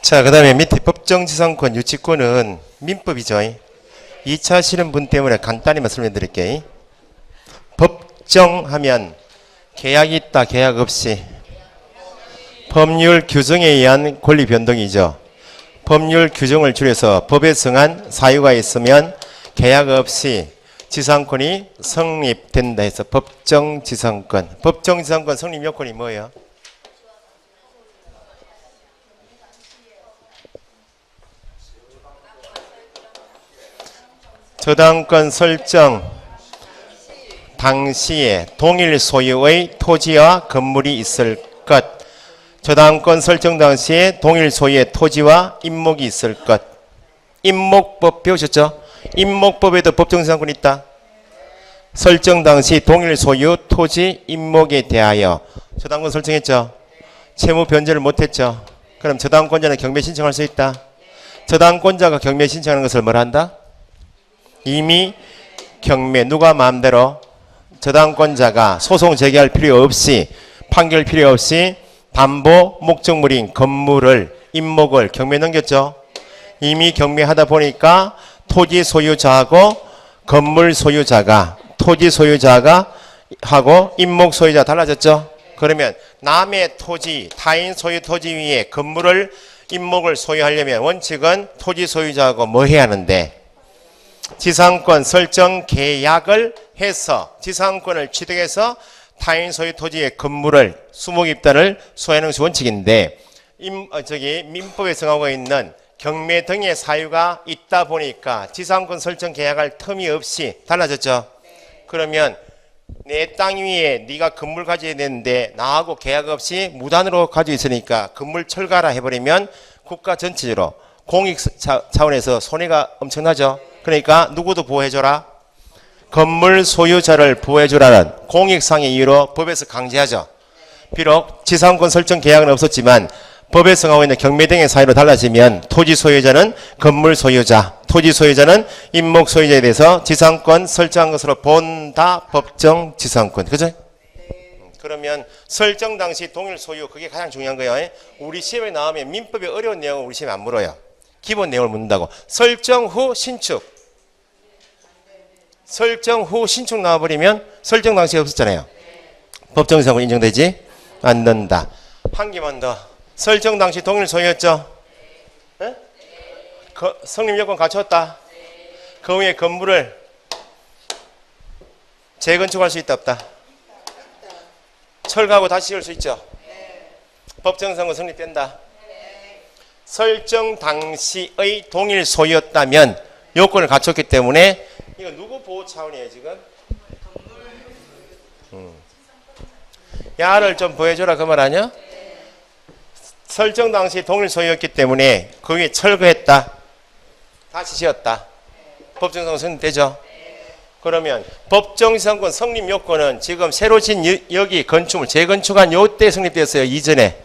자, 그 다음에 밑에 법정지상권 유치권은 민법이죠. 2차 실험분 때문에 간단히만 설명드릴게요. 법정하면 계약이 있다, 계약 없이. 법률 규정에 의한 권리 변동이죠. 법률 규정을 줄여서 법에 정한 사유가 있으면 계약 없이 지상권이 성립된다 해서 법정지상권. 법정지상권 성립 요건이 뭐예요? 저당권 설정 당시에 동일 소유의 토지와 건물이 있을 것. 저당권 설정 당시에 동일 소유의 토지와 임목이 있을 것. 임목법 배우셨죠? 임목법에도 법정지상권이 있다. 설정 당시 동일 소유 토지 임목에 대하여 저당권 설정했죠? 채무 변제를 못했죠? 그럼 저당권자는 경매 신청할 수 있다. 저당권자가 경매 신청하는 것을 뭐라 한다? 이미 경매, 누가 마음대로 저당권자가 소송 제기할 필요 없이, 판결 필요 없이 담보 목적물인 건물을, 임목을 경매에 넘겼죠. 이미 경매하다 보니까 토지 소유자하고 건물 소유자가, 토지 소유자가 하고 임목 소유자 달라졌죠. 그러면 남의 토지, 타인 소유 토지 위에 건물을, 임목을 소유하려면 원칙은 토지 소유자하고 뭐 해야 하는데, 지상권 설정 계약을 해서 지상권을 취득해서 타인 소유 토지의 건물을, 수목입단을 소유하는 것이 원칙인데, 민법에 정하고 있는 경매 등의 사유가 있다 보니까 지상권 설정 계약할 틈이 없이 달라졌죠. 그러면 내 땅 위에 네가 건물 가져야 되는데 나하고 계약 없이 무단으로 가지고 있으니까 건물 철거하라 해버리면 국가 전체적으로 공익 차원에서 손해가 엄청나죠. 그러니까 누구도 보호해줘라. 건물 소유자를 보호해주라는 공익상의 이유로 법에서 강제하죠. 비록 지상권 설정 계약은 없었지만 법에 정하고 있는 경매 등의 사유로 달라지면 토지 소유자는 건물 소유자, 토지 소유자는 임목 소유자에 대해서 지상권 설정한 것으로 본다. 법정 지상권. 그죠? 그러면 설정 당시 동일 소유, 그게 가장 중요한 거예요. 우리 시험에 나오면 민법의 어려운 내용은 우리 시험에 안 물어요. 기본 내용을 묻는다고. 설정 후 신축. 설정 후 신축 나와버리면 설정 당시에 없었잖아요. 법정지상권 인정되지 않는다. 한 개만 더. 설정 당시 동일 소유였죠? 네? 성립 요건 갖췄다. 그 후에 건물을 재건축할 수 있다 없다? 철거하고 다시 지을 수 있죠? 법정지상권 성립된다. 설정 당시의 동일 소유였다면 요건을 갖췄기 때문에 이거 누구 보호 차원이에요 지금? 야를 좀 보여줘라 그 말 아니야? 설정 당시 동일 소유였기 때문에 그 위에 철거했다. 다시 지었다. 법정지상권 성립되죠? 그러면 법정지상권 성립 요건은 지금 새로 진 여기 건축물 재건축한 요때 성립되었어요. 이전에.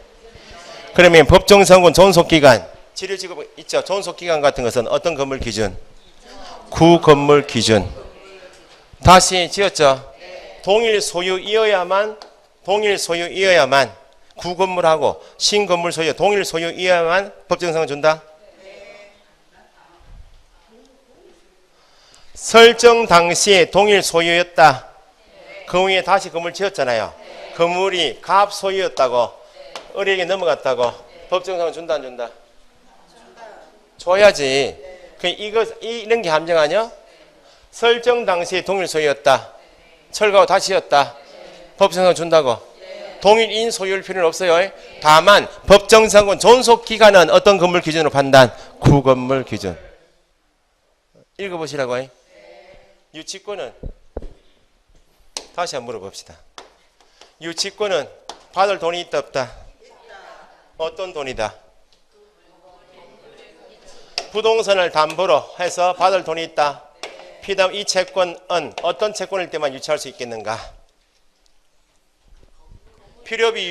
그러면 법정지상권 존속기간, 지료지급 있죠? 존속기간 같은 것은 어떤 건물 기준? 구건물 기준. 다시 지었죠? 동일 소유이어야만 구건물하고 신건물 소유, 동일 소유이어야만 법정지상권 준다? 설정 당시에 동일 소유였다. 그 후에 다시 건물 지었잖아요. 건물이 갑 소유였다고, 을에게 넘어갔다고, 법정지상권 준다 안 준다? 줘야지. 이런 게 함정 아니야? 설정 당시에 동일 소유였다. 철거하고 다시 지었다. 법정지상권 준다고? 동일인 소유일 필요는 없어요. 다만 법정지상권 존속기간은 어떤 건물 기준으로 판단? 구건물 기준. 읽어보시라고. 유치권은 다시 한번 물어봅시다. 유치권은 받을 돈이 있다 없다? 어떤 돈이다? 부동산을 담보로 해서 받을 돈이 있다. 피담 이 채권은 어떤 채권일 때만 유치할 수 있겠는가? 필요비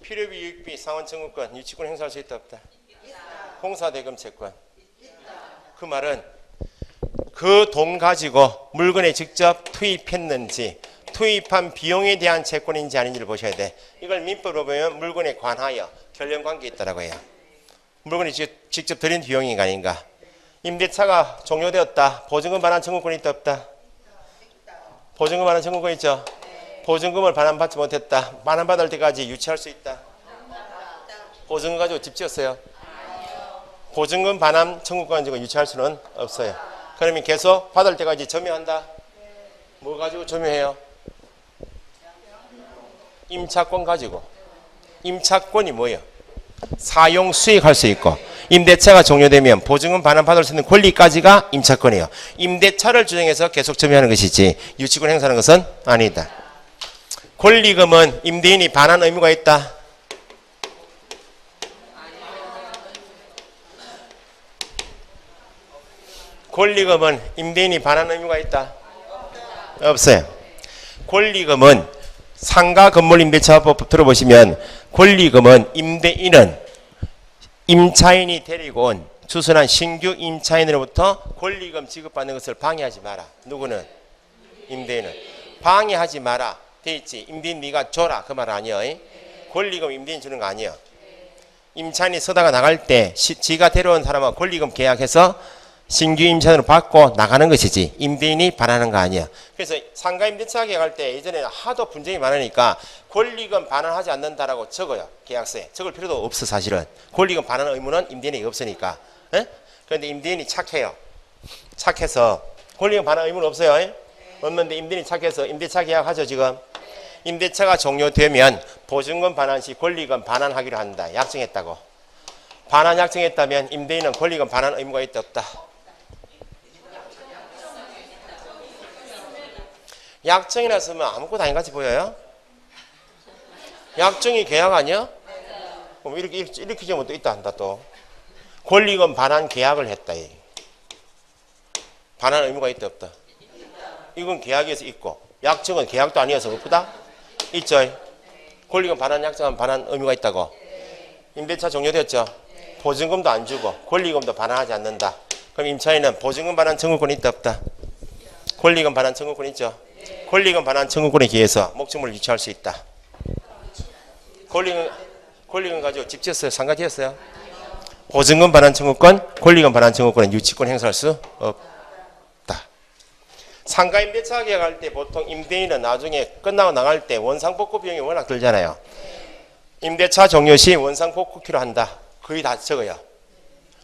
유익비 상환 청구권 유치권 행사할 수 있다 없다? 공사대금 채권. 그 말은 그 돈 가지고 물건에 직접 투입했는지, 투입한 비용에 대한 채권인지 아닌지를 보셔야 돼. 이걸 민법으로 보면 물건에 관하여 결연 관계 있다라고 해요. 물건이 직접 들인 비용이 아닌가. 임대차가 종료되었다. 보증금 반환 청구권이 있다 없다? 보증금 반환 청구권 있죠? 보증금을 반환받지 못했다. 반환받을 때까지 유치할 수 있다. 보증금 가지고 집 지었어요? 보증금 반환 청구권 가지고 유치할 수는 없어요. 그러면 계속 받을 때까지 점유한다. 뭐 가지고 점유해요? 임차권 가지고. 임차권이 뭐예요? 사용 수익할 수 있고, 임대차가 종료되면 보증금 반환받을 수 있는 권리까지가 임차권이에요. 임대차를 주장해서 계속 점유하는 것이지 유치권 행사하는 것은 아니다. 권리금은 임대인이 반환 의무가 있다. 권리금은 임대인이 반환 의무가 있다. 없어요. 권리금은 상가 건물 임대차법 들어보시면 권리금은 임대인은 임차인이 데리고 온 추순한 신규 임차인으로부터 권리금 지급받는 것을 방해하지 마라. 누구는? 임대인은. 방해하지 마라. 돼 있지. 임대인 네가 줘라. 그 말 아니야. 권리금 임대인 주는 거 아니야. 임차인이 서다가 나갈 때 지가 데려온 사람하고 권리금 계약해서 신규 임차인으로 받고 나가는 것이지 임대인이 반환하는 거 아니야. 그래서 상가 임대차 계약할 때 예전에는 하도 분쟁이 많으니까 권리금 반환하지 않는다라고 적어요. 계약서에. 적을 필요도 없어 사실은. 권리금 반환 의무는 임대인이 없으니까. 그런데 임대인이 착해요. 착해서 권리금 반환 의무는 없어요. 없는데 임대인이 착해서 임대차 계약하죠 지금. 임대차가 종료되면 보증금 반환 시 권리금 반환하기로 한다. 약정했다고. 반환 약정했다면 임대인은 권리금 반환 의무가 있다 없다? 약정이나 쓰면 아무것도 아닌 같이 보여요? 약정이 계약 아니야? 그럼 이렇게 되면 또 있다 한다 또. 권리금 반환 계약을 했다. 반환 의무가 있다 없다? 이건 계약에서 있고 약정은 계약도 아니어서 없다? 있죠? 권리금 반환 약정은 반환 의무가 있다고. 임대차 종료되었죠? 보증금도 안 주고 권리금도 반환하지 않는다. 그럼 임차인은 보증금 반환 청구권이 있다 없다? 권리금 반환 청구권 있죠? 권리금 반환 청구권에 기해서 목적물을 유치할 수 있다. 권리금 가지고 집 지었어요? 상가 지었어요? 보증금 반환 청구권, 권리금 반환 청구권은 유치권 행사할 수 없다. 상가 임대차 계약할 때 보통 임대인은 나중에 끝나고 나갈 때 원상복구 비용이 워낙 들잖아요. 임대차 종료 시 원상복구 필요한다. 거의 다 적어요.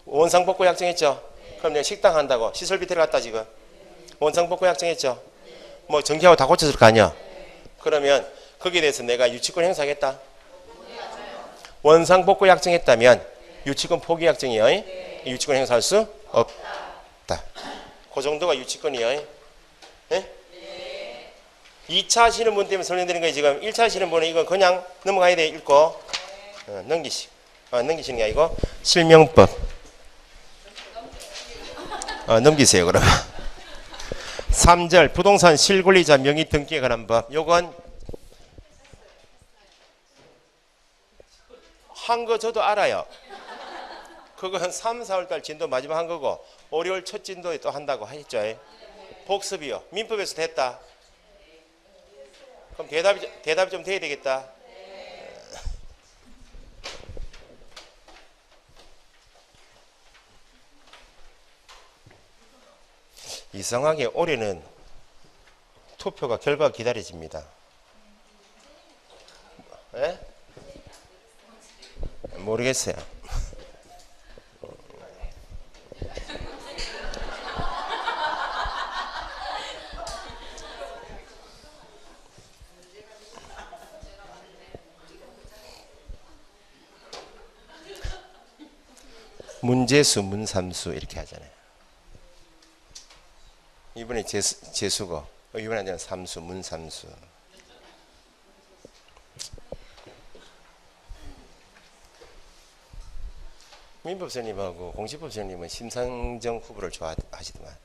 원상복구 약정했죠? 그럼 내가 식당 한다고 시설비 들어갔다 지금. 원상복구 약정했죠? 뭐 전기하고 다 고쳤을 거 아니야? 그러면 거기에 대해서 내가 유치권 행사하겠다? 원상복구 약정했다면 유치권 포기 약정이요. 유치권 행사할 수 없다. 그 정도가 유치권이요. 네? 2차 신혼분 때문에 설명드린 거예요 지금. 1차 신혼분은 이거 그냥 넘어가야 돼. 읽고 넘기시는 게 아니고 실명법 넘기세요 그러면. 3절 부동산 실권리자 명의 등기에 관한 법. 요건 한 거 저도 알아요. 그건 3, 4월달 진도 마지막 한 거고 5, 6월 첫 진도에 또 한다고 했죠. 복습이요. 민법에서 됐다. 그럼 대답이 좀 돼야 되겠다. 이상하게 올해는 투표가 결과가 기다려집니다. 에? 모르겠어요. 문제수, 문삼수 이렇게 하잖아요. 이번에 재수고 이번에는 삼수, 문삼수. 민법선생님하고 공시법선생님은 심상정 후보를 좋아하시더만.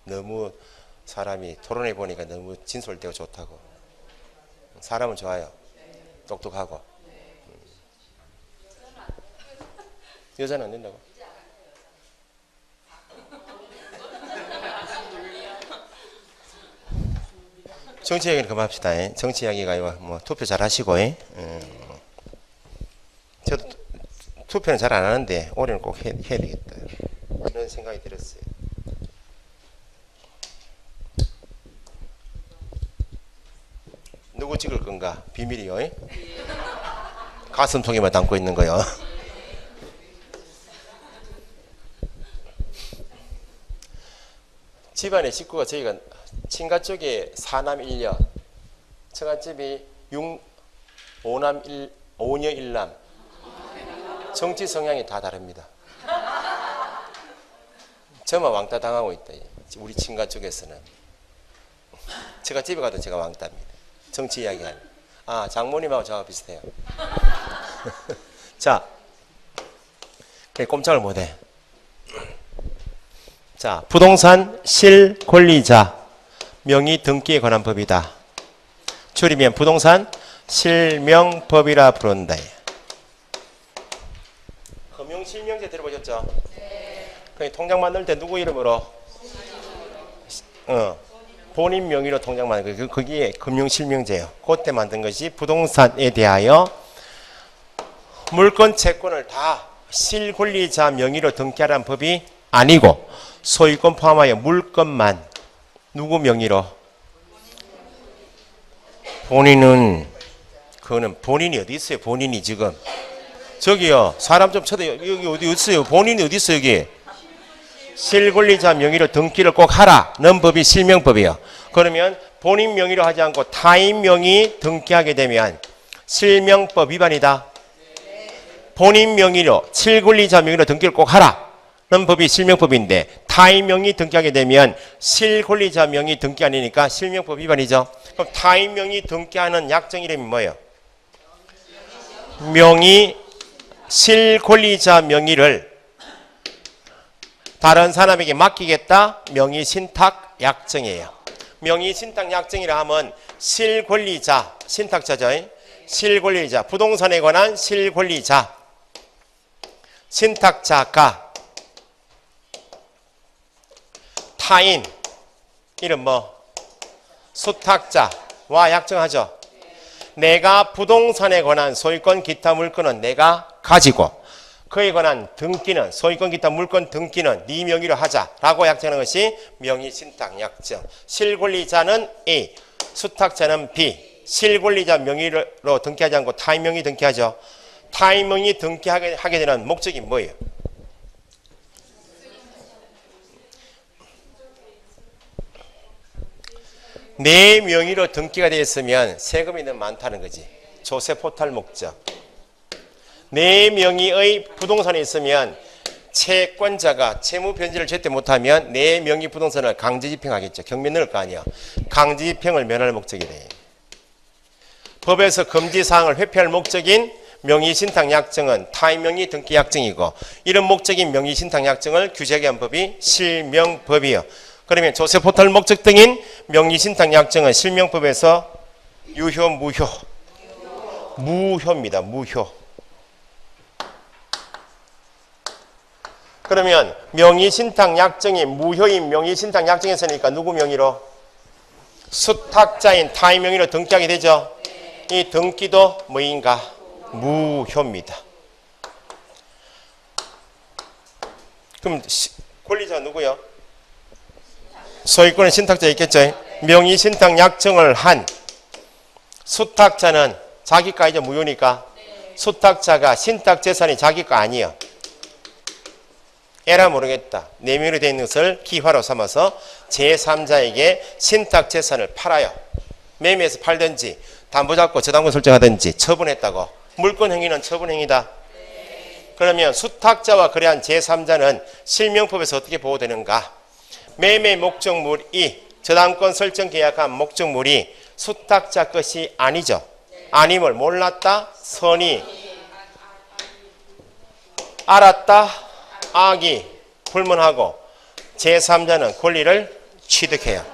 너무 사람이 토론해 보니까 너무 진솔되고 좋다고. 사람은 좋아요. 똑똑하고. 여자는 안 된다고? 정치 이야기는 그만합시다. 정치 이야기가 뭐 투표 잘 하시고. 저도 투표는 잘 안 하는데 올해는 꼭 해야 되겠다. 그런 생각이 들었어요. 누구 찍을 건가? 비밀이요. 가슴속에만 담고 있는 거요. 집안의 식구가 저희가 친가 쪽에 4남 1녀, 처갓집이 5녀 1남, 정치 성향이 다 다릅니다. 저만 왕따 당하고 있다. 우리 친가 쪽에서는. 제가 집에 가도 제가 왕따입니다. 정치 이야기하는. 아, 장모님하고 저하고 비슷해요. 자, 그래 꼼짝을 못해. 자, 부동산 실권리자 명의 등기에 관한 법이다. 줄이면 부동산 실명법이라 부른다. 금융실명제 들어보셨죠? 네. 통장 만들 때 누구 이름으로? 본인 명의로 통장 만든 거. 거기에 금융실명제예요. 그때 만든 것이 부동산에 대하여 물권 채권을 다 실권리자 명의로 등기하라는 법이 아니고 소유권 포함하여 물건만 누구 명의로? 본인은 그거는 본인이 어디 있어요? 본인이 지금 저기요 사람 좀 쳐도 여기 어디 있어요? 본인이 어디 있어요? 여기 실권리자 명의로 등기를 꼭 하라는 법이 실명법이에요. 그러면 본인 명의로 하지 않고 타인 명의 등기하게 되면 실명법 위반이다. 본인 명의로 실권리자 명의로 등기를 꼭 하라는 법이 실명법인데 타인 명의 등기하게 되면 실권리자 명의 등기 아니니까 실명법 위반이죠. 그럼 타인 명의 등기하는 약정 이름이 뭐예요? 명의 실권리자 명의를 다른 사람에게 맡기겠다. 명의 신탁 약정이에요. 명의 신탁 약정이라 하면 실권리자, 신탁자죠. 실권리자, 부동산에 관한 실권리자, 신탁자가 타인, 이름 뭐 수탁자와 약정하죠. 내가 부동산에 관한 소유권 기타 물건은 내가 가지고 그에 관한 등기는 소유권 기타 물건 등기는 네 명의로 하자라고 약정하는 것이 명의신탁 약정. 실권리자는 A, 수탁자는 B. 실권리자 명의로 등기하지 않고 타인 명의 등기하죠. 타인 명의 등기하게 되는 목적이 뭐예요? 내 명의로 등기가 되어 있으면 세금이 너무 많다는 거지. 조세포탈 목적. 내 명의의 부동산이 있으면 채권자가 채무 변제를 제때 못하면 내 명의 부동산을 강제집행하겠죠. 경매 넣을 거 아니야. 강제집행을 면할 목적이 돼. 법에서 금지사항을 회피할 목적인 명의신탁 약정은 타인 명의 등기 약정이고 이런 목적인 명의신탁 약정을 규제하게 한 법이 실명법이에요. 그러면 조세포탈 목적 등인 명의신탁 약정은 실명법에서 유효, 무효? 무효입니다. 무효. 그러면 명의신탁 약정이 무효인 명의신탁 약정에서니까 누구 명의로? 수탁자인 타인 명의로 등기하게 되죠. 이 등기도 뭐인가? 무효입니다. 그럼 권리자 누구요? 소유권은 신탁자 있겠죠. 명의신탁 약정을 한 수탁자는 자기 거이죠. 무효니까. 수탁자가 신탁재산이 자기 거 아니에요. 에라 모르겠다. 내 명의로 되어 있는 것을 기화로 삼아서 제3자에게 신탁재산을 팔아요. 매매에서 팔든지 담보잡고 저당권 설정하든지 처분했다고. 물권행위는 처분행위다. 그러면 수탁자와 거래한 제3자는 실명법에서 어떻게 보호되는가? 매매 목적물이 저당권 설정 계약한 목적물이 수탁자 것이 아니죠. 아님을 몰랐다. 선의. 알았다. 악이 불문하고 제3자는 권리를 취득해요.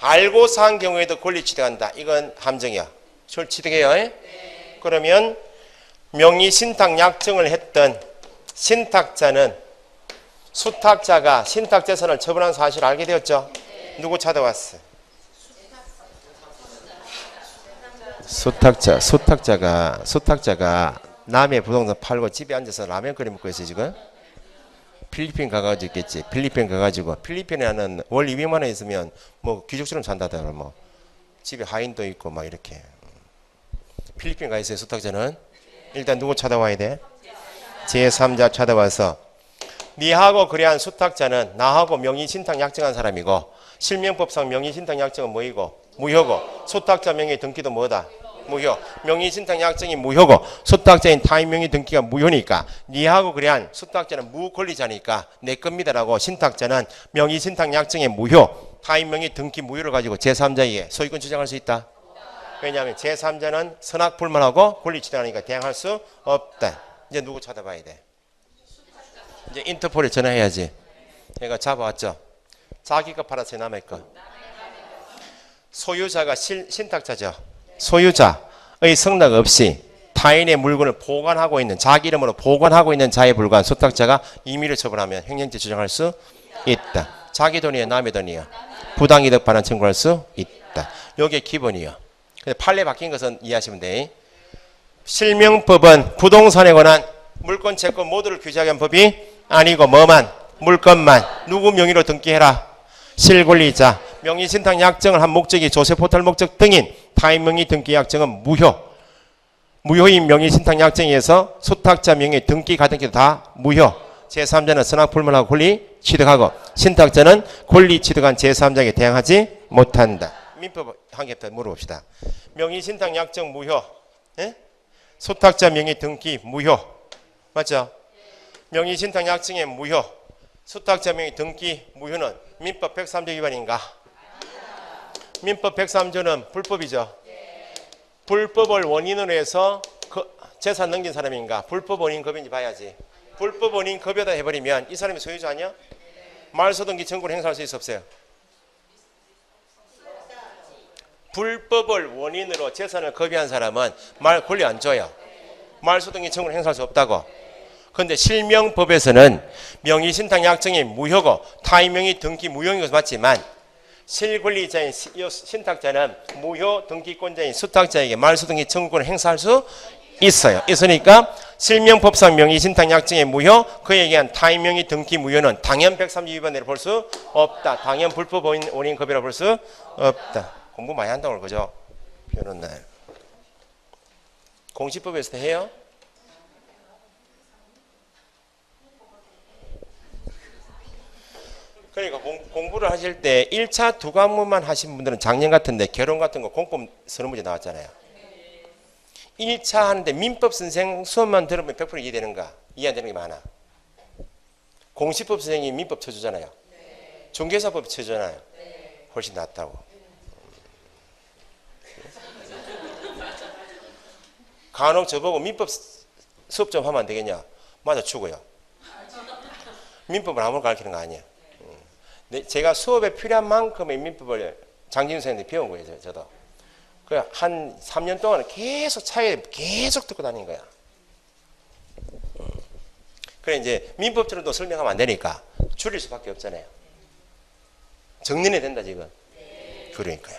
알고서 한 경우에도 권리 취득한다. 이건 함정이야. 저 취득해요. 네. 그러면 명의신탁 약정을 했던 신탁자는 수탁자가 신탁재산을 처분한 사실을 알게 되었죠. 네. 누구 찾아왔어? 수탁자가 남해 부동산 팔고 집에 앉아서 라면 끓여 먹고 있어요 지금. 필리핀 가가지고 있겠지. 필리핀 가가지고 필리핀에는 월 200만 원 있으면 뭐 귀족처럼 산다더라. 뭐 집에 하인도 있고 막 이렇게. 필리핀 가 있어요 수탁자는. 일단 누구 찾아와야 돼? 제3자 찾아와서 니하고 거래한 수탁자는 나하고 명의신탁 약정한 사람이고 실명법상 명의신탁 약정은 뭐이고 무효고 수탁자 명의 등기도 뭐다? 무효. 명의신탁 약정이 무효고 수탁자인 타인 명의 등기가 무효니까 니하고 거래한 수탁자는 무권리자니까 내 겁니다라고 신탁자는 명의신탁 약정의 무효 타인 명의 등기 무효를 가지고 제3자에게 소유권 주장할 수 있다. 왜냐하면 제3자는 선악불만하고 권리 주장하니까 대항할 수 없다. 이제 누구 찾아봐야 돼? 이제 인터폴에 전화해야지. 얘가 잡아왔죠. 자기가 팔았어요 남의 거. 소유자가 신탁자죠. 소유자의 승낙 없이 타인의 물건을 보관하고 있는 자기 이름으로 보관하고 있는 자에 불과한 수탁자가 임의로 처분하면 행정죄 주장할 수 있다. 자기 돈이야 남의 돈이야. 부당이득 반환 청구할 수 있다. 요게 기본이요. 근데 판례 바뀐 것은 이해하시면 돼. 실명법은 부동산에 관한 물권, 채권 모두를 규제하기 위한 법이 아니고 뭐만? 물건만. 누구 명의로 등기해라? 실권리자. 명의신탁 약정을 한 목적이 조세포탈 목적 등인 타인 명의 등기 약정은 무효. 무효인 명의신탁 약정에 의해서 수탁자 명의 등기 가등기도 다 무효. 제3자는 선악불만하고 권리 취득하고 신탁자는 권리 취득한 제3자에게 대항하지 못한다. 민법 한 개 더 물어봅시다. 명의신탁 약정 무효. 예? 수탁자 명의 등기 무효. 맞죠? 명의신탁 약정의 무효. 수탁자 명의 등기 무효는 민법 103조 위반인가? 민법 103조는 불법이죠. 불법을 원인으로 해서 재산 넘긴 사람인가? 불법 원인 급인지 봐야지. 불법 원인 급여다 해버리면 이 사람이 소유자 아니야? 말소등기 청구를 행사할 수 있어 없어요? 불법을 원인으로 재산을 급여한 사람은 말 권리 안 줘요. 말소등기 청구를 행사할 수 없다고. 그런데 실명법에서는 명의신탁 약정이 무효고 타인 명의 등기 무효인 것은 맞지만 실권리자인 신탁자는 무효 등기권자인 수탁자에게 말소등기 청구권을 행사할 수 있어요. 있으니까 실명법상 명의신탁 약정의 무효, 그에 의한 타인 명의 등기 무효는 당연 103조 위반으로 볼 수 없다. 당연 불법 원인 급여라 볼 수 없다. 공부 많이 한다고 그러죠. 비오는 날. 공시법에서도 해요? 그러니까 공부를 하실 때 1차 두 과목만 하신 분들은 작년 같은데 결혼 같은 거 공법 서너 문제 나왔잖아요. 1차 하는데 민법 선생 수업만 들으면 100% 이해되는가? 이해 안 되는 게 많아. 공시법 선생님이 민법 쳐주잖아요. 중개사법 쳐주잖아요. 훨씬 낫다고. 간혹 저보고 민법 수업 좀 하면 안 되겠냐? 맞아주고요. 민법을 아무나 가르치는 거 아니에요. 제가 수업에 필요한 만큼의 민법을 장진우 선생님한테 배운 거예요. 저도. 한 3년 동안 계속 차에 계속 듣고 다닌 거야. 그래 이제 민법처럼도 설명하면 안 되니까 줄일 수밖에 없잖아요. 정리해야 된다 지금. 그러니까요.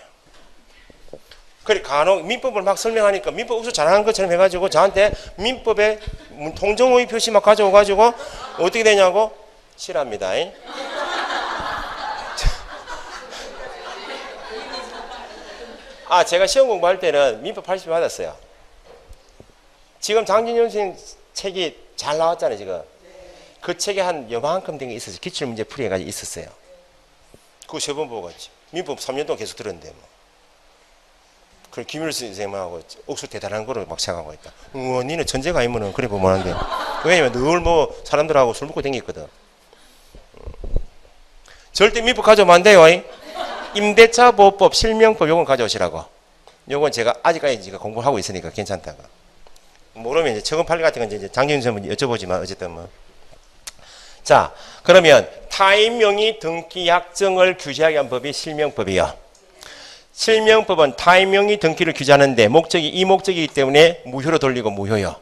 그래 간혹 민법을 막 설명하니까 민법 우수 잘하는 것처럼 해가지고 저한테 민법에 통정오의 표시 막 가져오가지고 어떻게 되냐고 싫어합니다. 제가 시험 공부할 때는 민법 80점 받았어요. 지금 장진영 선생 책이 잘 나왔잖아요 지금. 그 책에 한 요만큼 된 게 있었어요. 기출문제 풀이해가지고 있었어요. 그거 저번 보고 갔지. 민법 3년 동안 계속 들었는데 뭐. 그럼 김일수 선생님하고 옥수 대단한 거를 막 생각하고 있다. 니는 천재가 아니면은 그래 보면 안 돼. 왜냐면 늘 뭐 사람들하고 술 먹고 댕겼거든. 절대 민법 가져오면 안 돼요. 임대차 보호법, 실명법 요건 가져오시라고. 요건 제가 아직까지 공부를 하고 있으니까 괜찮다고. 모르면 이제 처금 판례 같은 건 이제 장경준 선생님 여쭤보지만 어쨌든 뭐. 자, 그러면 타인 명의 등기 약정을 규제하기 위한 법이 실명법이요. 실명법은 타인 명의 등기를 규제하는데 목적이 이 목적이기 때문에 무효로 돌리고 무효요.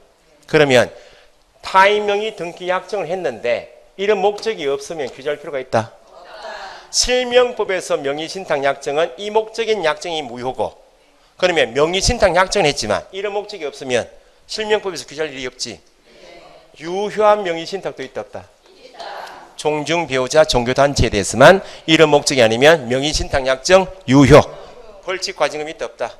그러면 타인 명의 등기 약정을 했는데 이런 목적이 없으면 규제할 필요가 있다. 실명법에서 명의신탁 약정은 이 목적인 약정이 무효고 그러면 명의신탁 약정을 했지만 이런 목적이 없으면 실명법에서 규제할 일이 없지. 유효한 명의신탁도 있다 없다? 종중 배우자 종교단체에 대해서만 이런 목적이 아니면 명의신탁 약정 유효. 벌칙 과징금 있다 없다?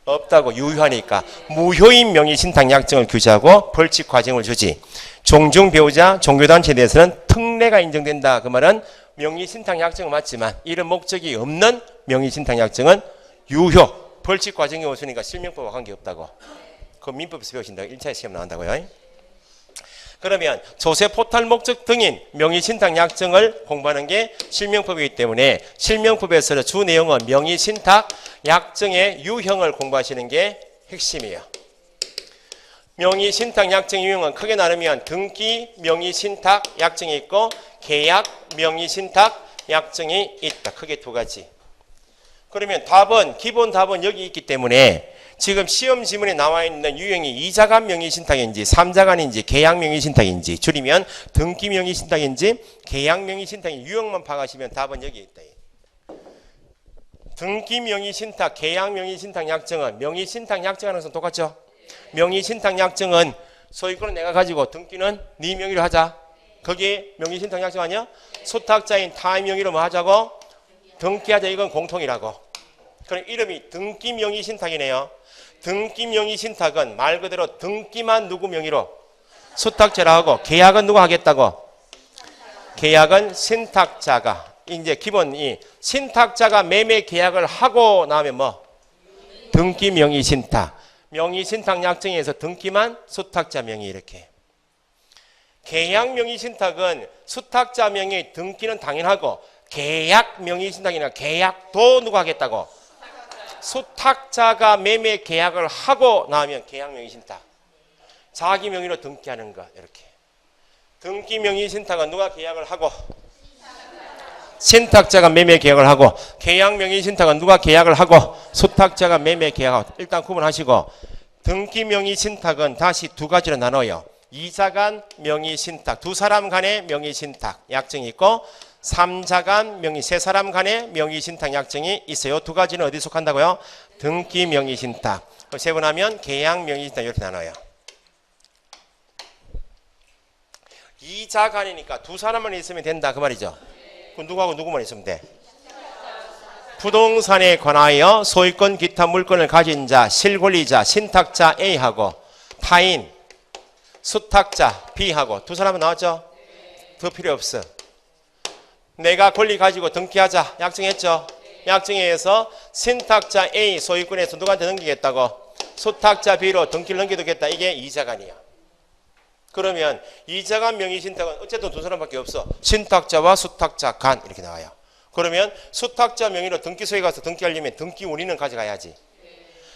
없다고. 유효하니까. 무효인 명의신탁 약정을 규제하고 벌칙 과징금을 주지. 종중 배우자 종교단체에 대해서는 특례가 인정된다. 그 말은 명의신탁 약정은 맞지만 이런 목적이 없는 명의신탁 약정은 유효. 벌칙 과징금이 없으니까 실명법과 관계없다고. 그 민법에서 배우신다고 1차 시험 나온다고요. 그러면 조세 포탈 목적 등인 명의신탁 약정을 공부하는 게 실명법이기 때문에 실명법에서 주 내용은 명의신탁 약정의 유형을 공부하시는 게 핵심이에요. 명의신탁 약정의 유형은 크게 나누면 등기 명의신탁 약정이 있고 계약 명의신탁 약정이 있다. 크게 두 가지. 그러면 답은 기본 답은 여기 있기 때문에 지금 시험 지문에 나와 있는 유형이 이자간 명의신탁인지 삼자간인지 계약 명의신탁인지 줄이면 등기 명의신탁인지 계약 명의신탁인 유형만 파악하시면 답은 여기 있다. 등기 명의신탁, 계약 명의신탁 약정은 명의신탁 약정하는 것은 똑같죠? 명의신탁 약정은 소유권은 내가 가지고 등기는 네 명의로 하자. 거기에 명의신탁 약정 아니야? 소탁자인 타의 명의로 뭐 하자고? 등기하자. 이건 공통이라고. 그럼 이름이 등기 명의신탁이네요. 등기 명의신탁은 말 그대로 등기만 누구 명의로? 소탁자라 하고 계약은 누가 하겠다고? 계약은 신탁자가. 이제 기본 이 신탁자가 매매 계약을 하고 나면 뭐? 등기 명의신탁. 명의신탁 약정에서 등기만 소탁자 명의 이렇게. 계약 명의신탁은 소탁자 명의 등기는 당연하고 계약 명의신탁이나 계약도 누가 하겠다고? 소탁자가 매매 계약을 하고 나면 계약 명의신탁. 자기 명의로 등기하는 것 이렇게. 등기 명의신탁은 누가 계약을 하고? 신탁자가 매매 계약을 하고. 계약 명의신탁은 누가 계약을 하고? 소탁자가 매매 계약하고. 일단 구분하시고 등기 명의신탁은 다시 두 가지로 나눠요. 이자간 명의신탁, 두 사람 간의 명의신탁 약정이 있고 삼자간 명의, 세 사람 간의 명의신탁 약정이 있어요. 두 가지는 어디 속한다고요? 등기 명의신탁. 세분하면 계약 명의신탁 이렇게 나눠요. 이자간이니까 두 사람만 있으면 된다 그 말이죠. 그럼 누구하고 누구만 있으면 돼? 부동산에 관하여 소유권 기타 물건을 가진 자, 실권리자, 신탁자 A하고 타인, 수탁자 B하고 두 사람은 나왔죠? 더 필요 없어. 내가 권리 가지고 등기하자 약정했죠? 약정에 의해서 신탁자 A 소유권에서 누구한테 넘기겠다고? 소탁자 B로 등기를 넘기겠다. 이게 이자간이야. 그러면 이자간 명의신탁은 어쨌든 두 사람밖에 없어. 신탁자와 수탁자 간 이렇게 나와요. 그러면 수탁자 명의로 등기소에 가서 등기하려면 등기 원인은 가져가야지.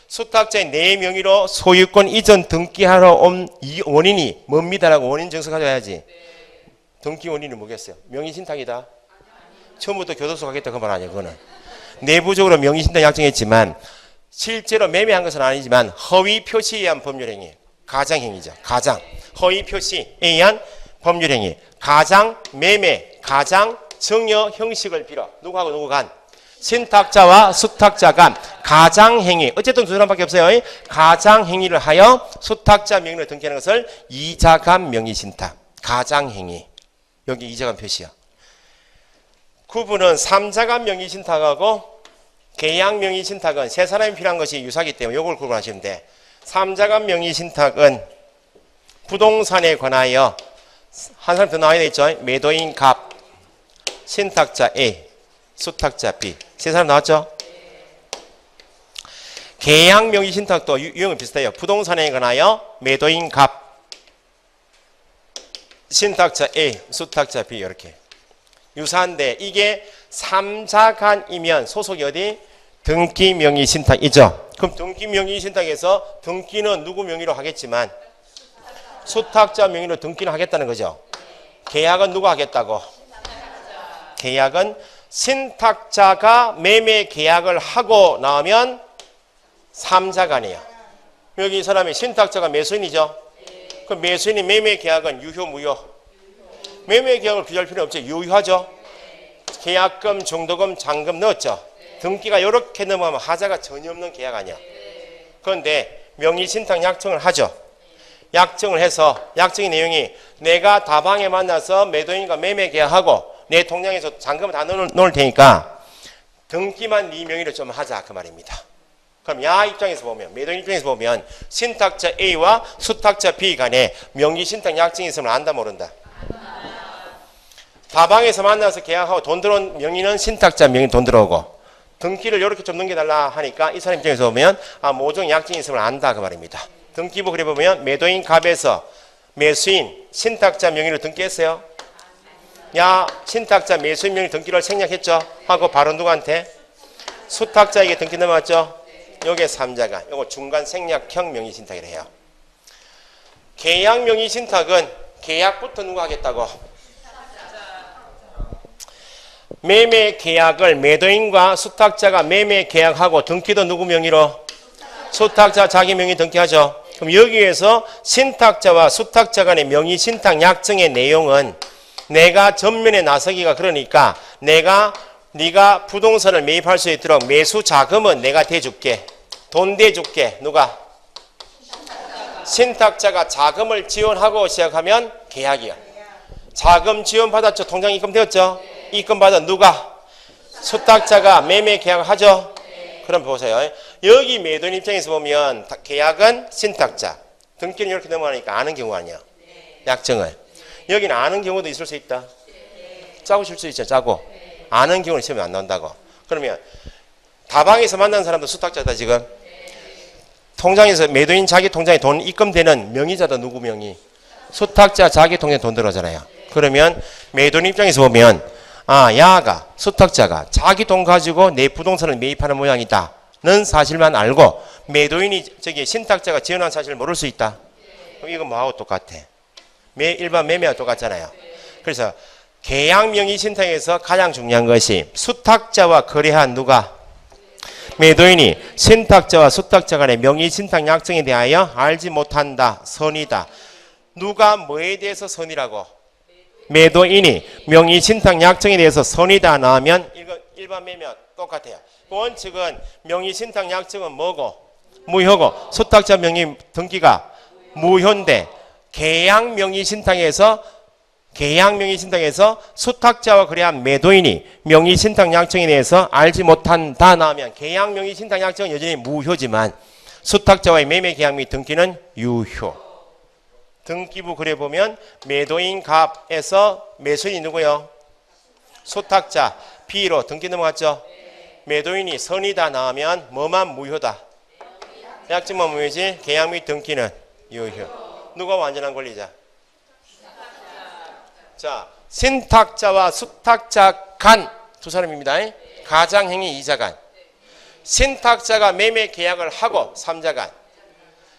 수탁자의 내 명의로 소유권 이전 등기하러 온 이 원인이 뭡니다라고 원인 증서 가져야지. 등기 원인은 뭐겠어요? 명의신탁이다. 처음부터 교도소 가겠다 그 말 아니에요. 그거는 내부적으로 명의신탁 약정했지만 실제로 매매한 것은 아니지만 허위 표시에 의한 법률행위, 가장행위죠. 가장 허위 표시에 의한 법률행위, 가장 매매, 가장 증여 형식을 빌어 누구하고 누구 간? 신탁자와 수탁자 간 가장행위. 어쨌든 두 사람밖에 없어요. 가장행위를 하여 수탁자 명의로 등기하는 것을 이자간 명의신탁. 가장행위. 여기 이자간 표시야. 구분은 삼자간 명의신탁하고 계약 명의신탁은 세 사람이 필요한 것이 유사하기 때문에 이걸 구분하시면 돼. 삼자간 명의신탁은 부동산에 관하여 한 사람 더 나와야 되겠죠. 매도인 갑, 신탁자 A, 수탁자 B. 세 사람 나왔죠? 계약 명의신탁도 유형은 비슷해요. 부동산에 관하여 매도인 갑, 신탁자 A, 수탁자 B 이렇게. 유사한데 이게 삼자간이면 소속이 어디? 등기 명의신탁이죠. 그럼 등기 명의신탁에서 등기는 누구 명의로 하겠지만 수탁자 명의로 등기는 하겠다는 거죠. 계약은 누가 하겠다고? 계약은 신탁자가 매매 계약을 하고 나오면 삼자간이에요. 여기 이 사람이 신탁자가 매수인이죠. 그럼 매수인이 매매 계약은 유효 무효? 매매 계약을 규제할 필요는 없죠. 유효하죠. 계약금, 중도금, 잔금 넣었죠. 등기가 이렇게 넘어가면 하자가 전혀 없는 계약 아니야. 그런데 명의신탁 약정을 하죠. 약정을 해서 약정의 내용이 내가 다방에 만나서 매도인과 매매 계약하고 내 통장에서 잔금을 다 넣을 테니까 등기만 네 명의로 좀 하자 그 말입니다. 그럼 야 입장에서 보면 매도인 입장에서 보면 신탁자 A와 수탁자 B 간에 명의신탁 약정이 있으면 안다 모른다. 다방에서 만나서 계약하고 돈 들어온 명의는 신탁자 명의 돈 들어오고 등기를 이렇게 좀 넘겨달라 하니까 이 사람 입장에서 보면 모종 약정이 있으면 안다 그 말입니다. 등기부 그래 보면 매도인 갑에서 매수인 신탁자 명의로 등기했어요. 야 신탁자 매수인 명의 등기를 생략했죠. 하고 바로 누구한테? 수탁자에게 등기 넘어갔죠. 요게 3자간 요거 중간 생략형 명의신탁이라 해요. 계약 명의신탁은 계약부터 누가 하겠다고? 매매 계약을 매도인과 수탁자가 매매 계약하고 등기도 누구 명의로? 수탁자 자기 명의 등기하죠. 그럼 여기에서 신탁자와 수탁자 간의 명의신탁 약정의 내용은 내가 전면에 나서기가 그러니까 네가 부동산을 매입할 수 있도록 매수 자금은 내가 대줄게. 돈 대줄게. 누가? 신탁자가 자금을 지원하고 시작하면 계약이야. 자금 지원 받았죠. 통장 입금되었죠. 입금받은 누가? 수탁자가 매매 계약을 하죠. 그럼 보세요. 여기 매도인 입장에서 보면 계약은 신탁자, 등기는 이렇게 넘어가니까 아는 경우 아니야. 약정을. 여기는 아는 경우도 있을 수 있다. 짜고 칠 수 있죠. 짜고. 아는 경우는 시험에 안 나온다고. 그러면 다방에서 만난 사람도 수탁자다 지금. 통장에서 매도인 자기 통장에 돈 입금되는 명의자도 누구 명의? 수탁자 자기 통장에 돈 들어오잖아요. 그러면 매도인 입장에서 보면 야가 수탁자가 자기 돈 가지고 내 부동산을 매입하는 모양이다는 사실만 알고 매도인이 신탁자가 지원한 사실을 모를 수 있다. 그럼 이건 뭐하고 똑같아? 일반 매매와 똑같잖아요. 그래서 계약 명의신탁에서 가장 중요한 것이 수탁자와 거래한 누가? 매도인이 신탁자와 수탁자 간의 명의신탁 약정에 대하여 알지 못한다. 선이다. 누가 뭐에 대해서 선이라고? 매도인이 명의신탁 약정에 대해서 선이다 나오면 이건 일반 매매와 똑같아요. 원칙은 명의신탁 약정은 뭐고? 무효고 수탁자 명의 등기가 무효인데 계약 명의신탁에서 수탁자와 거래한 매도인이 명의신탁 약정에 대해서 알지 못한다 나오면 계약 명의신탁 약정은 여전히 무효지만 수탁자와의 매매 계약 및 등기는 유효. 등기부 그래 보면 매도인 갑에서 매수인이 누구요? 수탁자 B로 등기 넘어갔죠. 매도인이 선이다 나오면 뭐만 무효다. 약정만 무효지 계약 및 등기는 유효. 누가 완전한 권리자? 자, 신탁자와 수탁자 간 두 사람입니다. 가장행위 2자간. 신탁자가 매매 계약을 하고 3자간.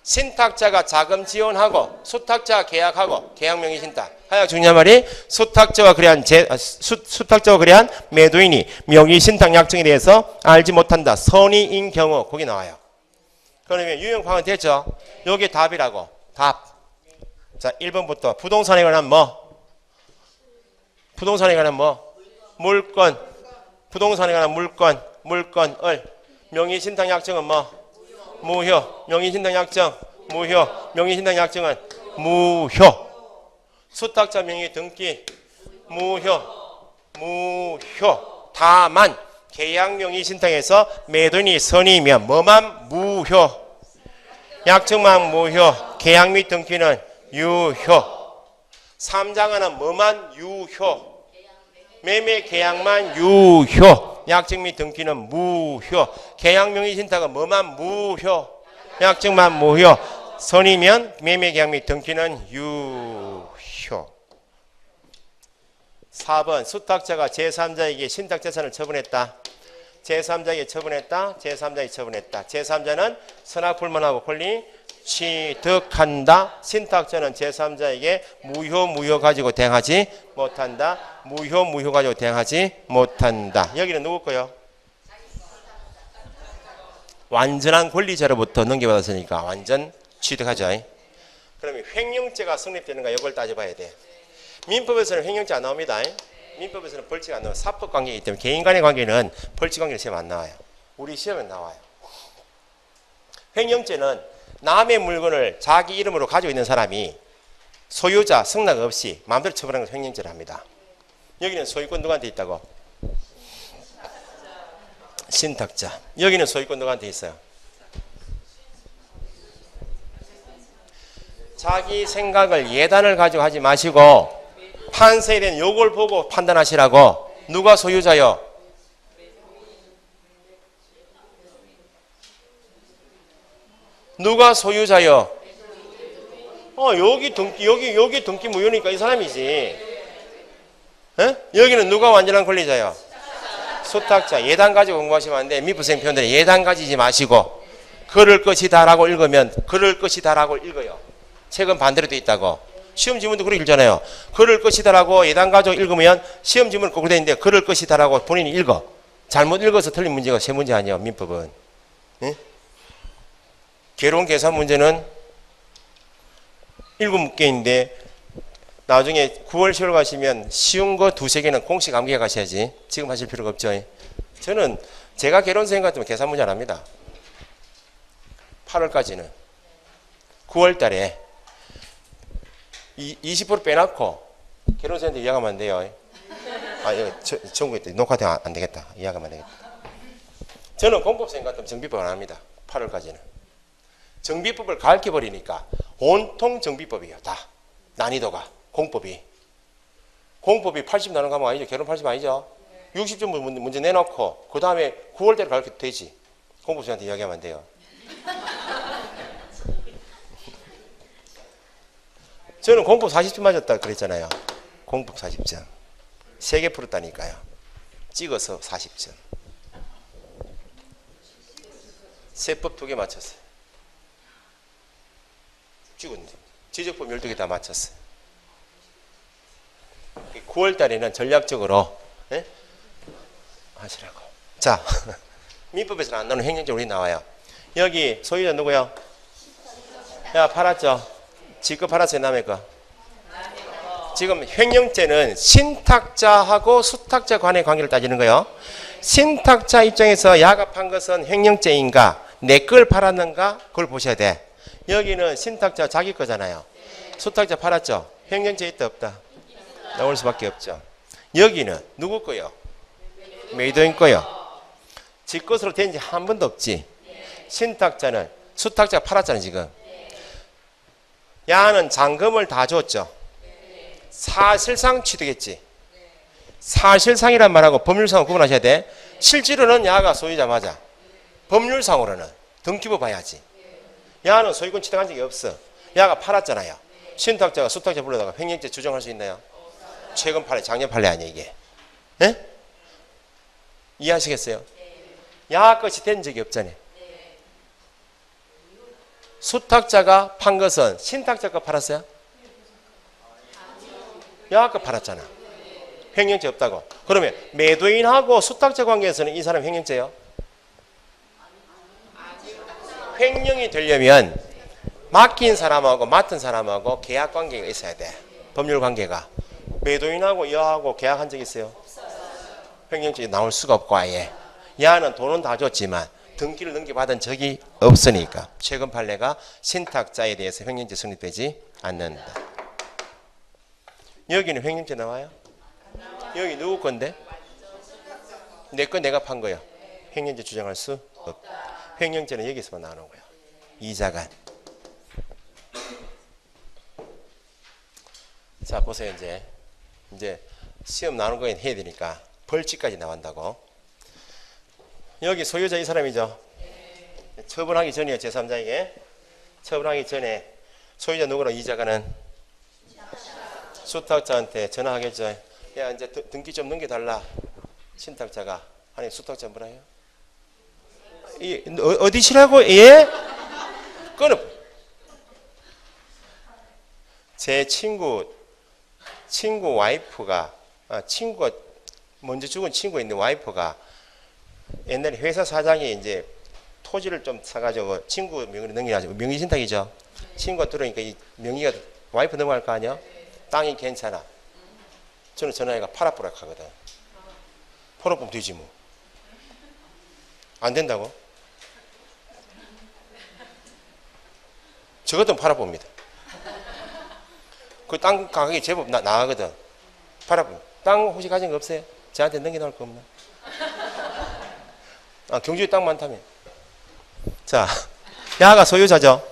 신탁자가 자금 지원하고 수탁자 계약하고 계약 명의신탁. 하여 중요한 말이 수탁자와 거래한 매도인이 명의신탁 약정에 대해서 알지 못한다. 선의인 경우 거기 나와요. 그러면 유형파악은 됐죠? 요게 답이라고. 답. 자, 1번부터 부동산에 관한 뭐? 부동산에 관한 뭐? 물건. 부동산에 관한 물건을. 명의신탁 약정은 뭐? 무효. 명의신탁 약정 무효. 명의신탁 약정은 무효. 수탁자 명의 등기 무효. 다만 계약 명의신탁에서 매도인이 선의이면 뭐만 무효. 약정만 무효. 계약 및 등기는 유효. 3장은 뭐만 유효. 매매 계약만 유효. 약정 및 등기는 무효. 계약 명의신탁은 뭐만 무효. 약정만 무효. 선이면 매매 계약 및 등기는 유효. 4번 수탁자가 제3자에게 신탁재산을 처분했다. 제3자에게 처분했다. 제3자에게 처분했다. 제3자는 선악불문하고 권리 취득한다. 신탁자는 제3자에게 무효 가지고 대행하지 못한다. 무효 가지고 대행하지 못한다. 여기는 누구 거요? 완전한 권리자로부터 넘겨받았으니까 완전 취득하죠. 그러면 횡령죄가 성립되는가 이걸 따져봐야 돼. 민법에서는 횡령죄 안 나옵니다. 민법에서는 벌칙 안 나와요. 사법 관계이기 때문에 개인 간의 관계는 벌칙 관계는 시험 안 나와요. 우리 시험에 나와요. 횡령죄는 남의 물건을 자기 이름으로 가지고 있는 사람이 소유자 승낙 없이 마음대로 처분하는 것을 횡령죄를 합니다. 여기는 소유권 누구한테 있다고? 신탁자. 여기는 소유권 누구한테 있어요? 자기 생각을 예단을 가지고 하지 마시고 판서에 대한 요걸 보고 판단하시라고. 누가 소유자요? 누가 소유자요? 여기 등기 무효니까 이 사람이지. 에? 여기는 누가 완전한 권리자요? 수탁자. 예단 가지고 공부하시면 안 돼. 미부생 표현들이 예단 가지지 마시고 그럴 것이다 라고 읽으면 그럴 것이다 라고 읽어요. 책은 반대로 돼 있다고. 시험 지문도 그렇게 읽잖아요. 그럴 것이다 라고 예단 가지고 읽으면 시험 지문은 거꾸로 돼 있는데 그럴 것이다 라고 본인이 읽어. 잘못 읽어서 틀린 문제가 세 문제 아니에요. 민법은. 에? 개론 계산 문제는 7개인데 나중에 9월 10월 가시면 쉬운 거 2-3개는 공식 암기해 가셔야지. 지금 하실 필요가 없죠. 저는 제가 개론생 같으면 계산 문제 안 합니다. 8월까지는 9월 달에 20% 빼놓고 개론생한테 이야기하면 안 돼요. 아, 이거 전국에 녹화되면 안 되겠다. 이야기하면 안 되겠다. 저는 공법생 같으면 정비법 안 합니다. 8월까지는. 정비법을 가르쳐버리니까 온통 정비법이에요. 다. 난이도가. 공법이 80 나는 과목 아니죠? 개론 80 아니죠? 60점 문제 내놓고 그 다음에 9월달에 가르쳐도 되지. 공법생한테 이야기하면 안 돼요. 저는 공법 40점 맞았다 그랬잖아요. 공법 40점. 3개 풀었다니까요. 찍어서 40점. 세법 2개 맞췄어요. 찍었는데. 지적법 12개 다 맞췄어요. 9월 달에는 전략적으로 하시라고. 자, 민법에서는 안 나오는 횡령죄 우리 나와요. 여기 소유자 누구요? 야, 팔았죠? 지금 팔았어요, 남의 거? 지금 횡령죄는 신탁자하고 수탁자 간의 관계를 따지는 거예요. 신탁자 입장에서 야가 판 것은 횡령죄인가 내 걸 팔았는가 그걸 보셔야 돼. 여기는 신탁자 자기 거잖아요. 수탁자 팔았죠? 횡령죄 있다 없다? 나올 수밖에 없죠. 여기는 누구 거요? 매도인 거요. 지 것으로 된 지 한 번도 없지. 신탁자는 수탁자가 팔았잖아요 지금. 야는 잔금을 다 줬죠. 사실상 취득했지. 사실상이란 말하고 법률상으로 구분하셔야 돼. 실제로는 야가 소유자 맞아. 법률상으로는 등기부 봐야지. 야는 소유권 취득한 적이 없어. 야가 팔았잖아요. 신탁자가 수탁자 불러다가 횡령죄 주장할 수 있나요? 최근 판례, 작년 판례 아니에요 이게. 에? 이해하시겠어요? 야 것이 된 적이 없잖아요. 수탁자가 판 것은 신탁자가 팔았어요? 야 거 팔았잖아. 횡령죄 없다고. 그러면 매도인하고 수탁자 관계에서는 이 사람 횡령죄요? 횡령이 되려면 맡긴 사람하고 맡은 사람하고 계약 관계가 있어야 돼. 법률 관계가. 매도인하고 여하고 계약한 적 있어요? 횡령죄 나올 수가 없고 아예. 야는 돈은 다 줬지만 등기를 넘겨받은 적이 없으니까 최근 판례가 신탁자에 대해서 횡령죄 성립되지 않는다. 여기는 횡령죄 나와요? 여기 누구 건데? 내 거 내가 판 거요. 횡령죄 주장할 수 없다. 횡령죄는 여기서만 나오는 거예요. 이자간. 자 보세요. 이제 시험 나오는 거에 해야 되니까 벌칙까지 나온다고. 여기 소유자 이 사람이죠. 처분하기 전이에요. 제3자에게. 처분하기 전에 소유자 누구로 이자간은 수탁자한테 전화하겠죠. 야 이제 등기 좀 넘겨달라. 신탁자가. 아니 수탁자 뭐라 해요? 어디시라고? 예? 끊어. 제 친구 와이프가 친구가 먼저 죽은 친구 있는 와이프가 옛날에 회사 사장이 이제 토지를 좀 사가지고 친구 명의로 넘겨가지고 명의신탁이죠. 친구가 들어오니까 이 명의가 와이프 넘어갈 거 아니야? 땅이 괜찮아. 저는 전화해가 팔아보라 하거든. 팔아보면 되지 뭐. 안 된다고? 저것도 팔아봅니다. 그 땅 가격이 제법 나가거든. 팔아봅니다. 땅 혹시 가진 거 없어요? 저한테 넘겨놓을 거 없나? 아, 경주에 땅 많다며. 자, 야가 소유자죠?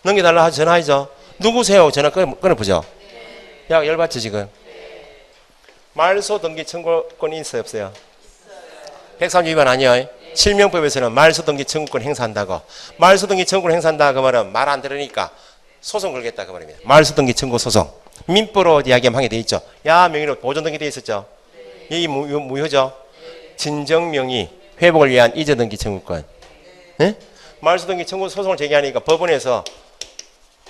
넘겨달라 하죠. 전화하죠. 누구세요? 전화 끊어보죠. 야가 열받죠, 지금? 말소 등기 청구권이 있어요, 없어요? 130 위반 아니에요? 실명법에서는 말소 등기 청구권 행사한다고. 말소 등기 청구권 행사한다 그 말은 말 안 들으니까 소송 걸겠다 그 말입니다. 말소 등기 청구 소송. 민법으로 이야기하면 하게 돼 있죠. 야 명의로 보존 등기 돼 있었죠. 이 무효죠. 진정 명의 회복을 위한 이전 등기 청구권. 네? 말소 등기 청구 소송을 제기하니까 법원에서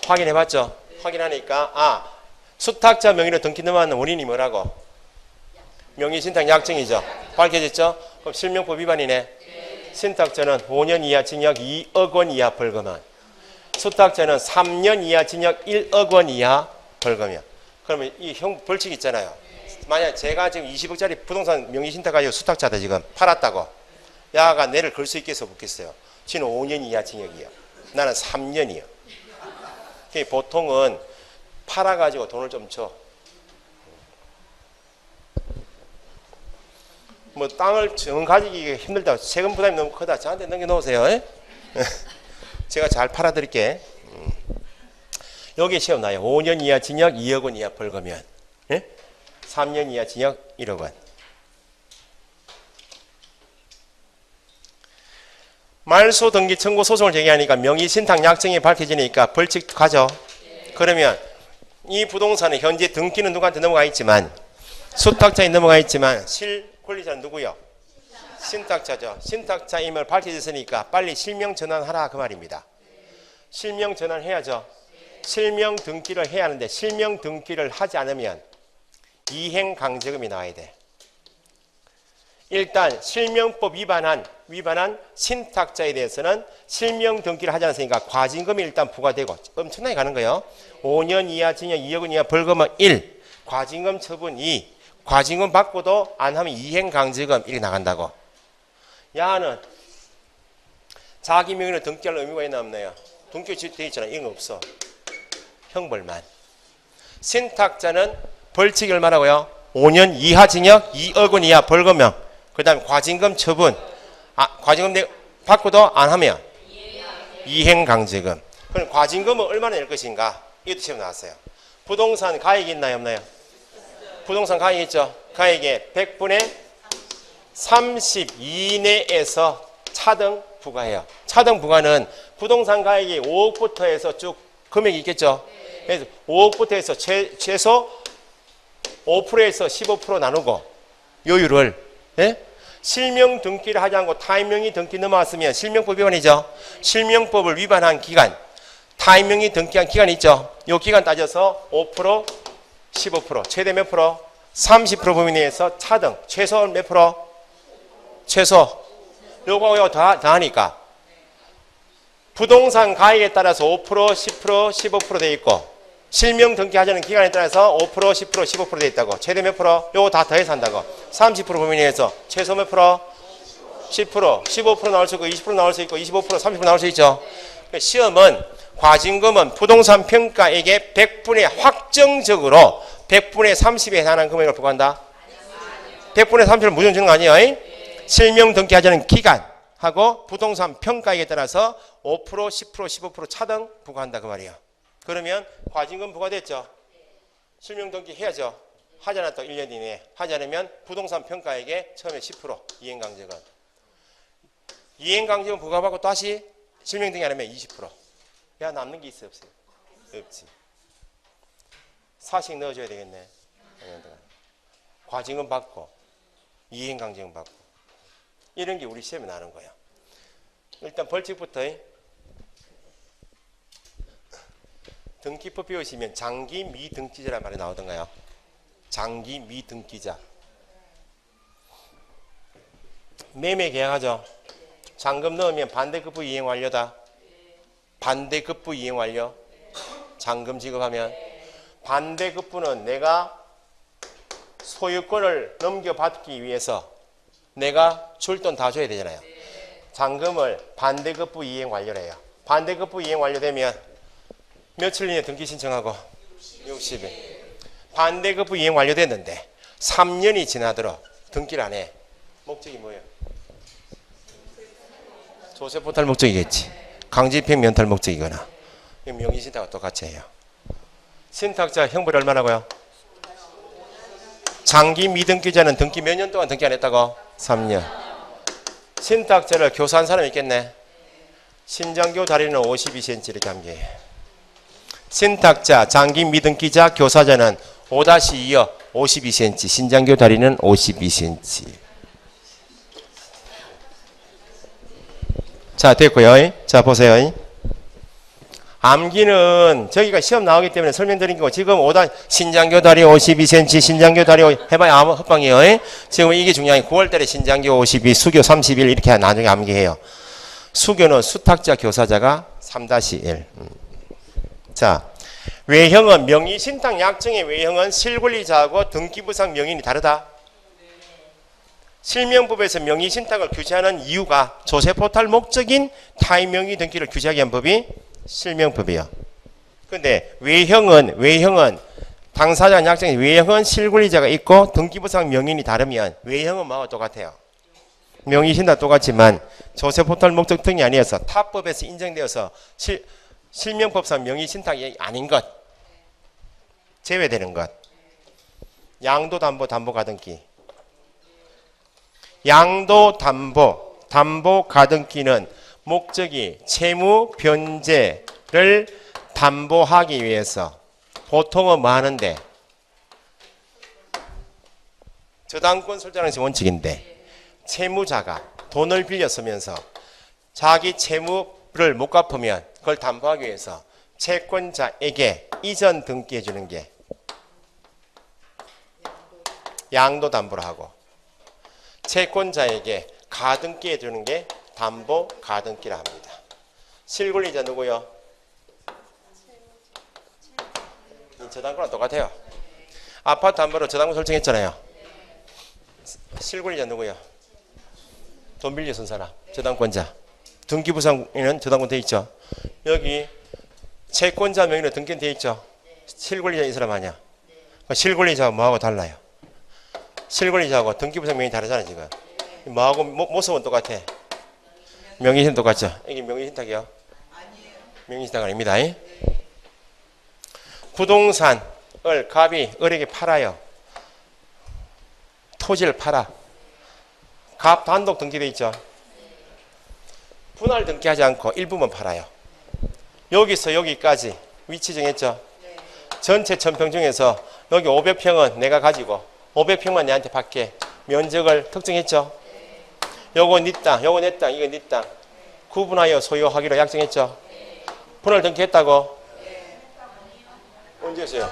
확인해봤죠. 확인하니까 수탁자 명의로 등기 넘어가는 원인이 뭐라고? 명의신탁 약정이죠. 밝혀졌죠? 그럼 실명법 위반이네. 신탁자는 5년 이하 징역 2억 원 이하 벌금은, 수탁자는 3년 이하 징역 1억 원 이하 벌금이야. 그러면 이 벌칙 있잖아요. 만약 제가 지금 20억짜리 부동산 명의신탁 가지고 수탁자다 지금 팔았다고. 야가 내를 걸 수 있겠어 묻겠어요. 지는 5년 이하 징역이야. 나는 3년이야. 보통은 팔아가지고 돈을 좀 줘. 뭐 땅을 정 가지기 힘들다. 세금 부담이 너무 크다. 저한테 넘겨놓으세요. 제가 잘 팔아드릴게. 여기 시험 나요. 5년 이하 징역 2억 원 이하 벌금이면 3년 이하 징역 1억 원. 말소 등기 청구 소송을 제기하니까 명의신탁 약정이 밝혀지니까 벌칙 가죠. 그러면 이 부동산은 현재 등기는 누구한테 넘어가 있지만, 수탁자에 넘어가 있지만 실권리자는 누구요? 신탁자죠. 신탁자임을 밝혀졌으니까 빨리 실명 전환하라 그 말입니다. 실명 전환해야죠. 실명 등기를 해야 하는데 실명 등기를 하지 않으면 이행 강제금이 나와야 돼. 일단 실명법 위반한 신탁자에 대해서는 실명 등기를 하지 않았으니까 과징금이 일단 부과되고 엄청나게 가는 거예요. 5년 이하 징역 2억 원 이하 벌금은 1, 과징금 처분 2, 과징금 받고도 안 하면 이행 강제금 1이 나간다고. 야는 자기 명의로 등기할 의무가 있나 없나요? 등기 되어 있잖아요. 이건 없어. 형벌만. 신탁자는 벌칙이 얼마라고요? 5년 이하 징역 2억 원 이하 벌금형. 그 다음에 과징금 처분. 과징금 받고도 안 하면 이행 강제금. 그럼 과징금은 얼마나 낼 것인가? 이것도 시험 나왔어요. 부동산 가액이 있나요 없나요? 부동산 가액이 있죠. 가액의 100분의 30 이내에서 차등 부과해요. 차등 부과는 부동산 가액이 5억부터 해서 쭉 금액이 있겠죠. 그래서 5억부터 해서 최소 5%에서 15% 나누고 요율을 실명 등기를 하지 않고 타인명의 등기 넘어왔으면 실명법 위반이죠. 실명법을 위반한 기간, 타인명의 등기한 기간이 있죠. 이 기간 따져서 5%, 15%, 최대 몇 프로? 30% 범위 내에서 차등, 최소 몇 프로? 최소. 요거 다 하니까 부동산 가액에 따라서 5%, 10%, 15% 돼 있고 실명 등기하자는 기간에 따라서 5%, 10%, 15% 돼 있다고. 최대 몇 프로? 요거 다 더해서 한다고. 30% 범위 내에서 최소 몇 프로? 10%, 15% 나올 수 있고 20% 나올 수 있고 25%, 30% 나올 수 있죠. 시험은 과징금은 부동산 평가액의 100분의 확정적으로 100분의 30에 해당하는 금액을 부과한다. 100분의 30을 무조건 주는 거 아니에요? 실명 등기하자는 기간하고 부동산 평가액에 따라서 5%, 10%, 15% 차등 부과한다 그 말이에요. 그러면 과징금 부과됐죠. 실명 등기 해야죠. 하지 않았다 1년 이내에. 하지 않으면 부동산 평가액의 처음에 10% 이행강제금. 이행강제금 부과받고 다시 실명 등기 안 하면 20%. 야 남는 게 있어 없어요? 없지. 사식 넣어줘야 되겠네. 과징금 받고 이행강제금 받고 이런 게 우리 시험에 나는 거예요. 일단 벌칙부터 등기법 배우시면 장기 미등기자란 말이 나오던가요? 장기 미등기자. 매매 계약하죠. 잔금 넣으면 반대급부 이행 완료다. 반대급부 이행 완료. 잔금 지급하면 반대급부는 내가 소유권을 넘겨받기 위해서 내가 줄 돈 다 줘야 되잖아요. 잔금을 반대급부 이행 완료를 해요. 반대급부 이행 완료되면 며칠 이내 등기 신청하고 60일. 반대급부 이행 완료됐는데 3년이 지나도록 등기를 안 해. 목적이 뭐예요? 조세포탈 목적이겠지. 강제입행 면탈 목적이거나. 명의신탁과 똑같이 해요. 신탁자 형벌이 얼마라고요? 장기 미등기자는 등기 몇 년 동안 등기 안 했다고? 3년. 신탁자를 교사한 사람이 있겠네. 신장교 다리는 52cm 이렇게 함께해요. 신탁자, 장기 미등기자, 교사자는 5-2여 52cm, 신장교 다리는 52cm. 자, 됐고요. 자, 보세요. 암기는 저기가 시험 나오기 때문에 설명드린 거고, 지금 신장교 다리 52cm, 신장교 다리 해봐야 아무 헛방이에요. 지금 이게 중요한 게 9월달에 신장교 52, 수교 31 이렇게 나중에 암기해요. 수교는 수탁자, 교사자가 3-1. 자, 외형은 명의신탁 약정의 외형은 실권리자하고 등기부상 명인이 다르다. 실명법에서 명의신탁을 규제하는 이유가 조세포탈 목적인 타의 명의 등기를 규제하기 위한 법이 실명법이에요. 그런데 외형은 당사자 약정의 외형은 실권리자가 있고 등기부상 명인이 다르면 외형은 뭐하고 똑같아요. 명의신탁 똑같지만 조세포탈 목적 등이 아니어서 타법에서 인정되어서 실명법상 명의신탁이 아닌 것, 제외되는 것. 양도담보, 담보가등기. 양도담보, 담보가등기는 목적이 채무 변제를 담보하기 위해서 보통은 뭐 하는데? 저당권 설정하는 원칙인데 채무자가 돈을 빌려 쓰면서 자기 채무를 못 갚으면 그걸 담보하기 위해서 채권자에게 이전 등기해 주는 게 양도담보를 하고 채권자에게 가등기해 주는 게 담보가등기라 합니다. 실권리자 누구요? 저당권랑 똑같아요. 아파트 담보로 저당권 설정했잖아요. 실권리자 누구요? 돈 빌려 쓴 사람, 저당권자. 등기부상에는 저당권 돼 있죠. 여기 채권자 명의로 등기는 돼 있죠. 실권리자 이 사람 아니야. 실권리자하고 뭐하고 달라요? 실권리자하고 등기부상 명의 다르잖아요. 지금 뭐하고 모습은 똑같아. 명의신 똑같죠. 이게 명의신탁이요? 명의신탁 아닙니다. 부동산을 갑이 을에게 팔아요. 토지를 팔아. 갑 단독 등기돼 있죠. 분할 등기하지 않고 일부만 팔아요. 여기서 여기까지 위치 정했죠. 전체 1000평 중에서 여기 500평은 내가 가지고 500평만 내한테 받게 면적을 특정했죠. 요거 네 땅, 요거 내 땅, 이거 네 땅 구분하여 소유하기로 약정했죠. 분할 등기했다고? 언제 했어요?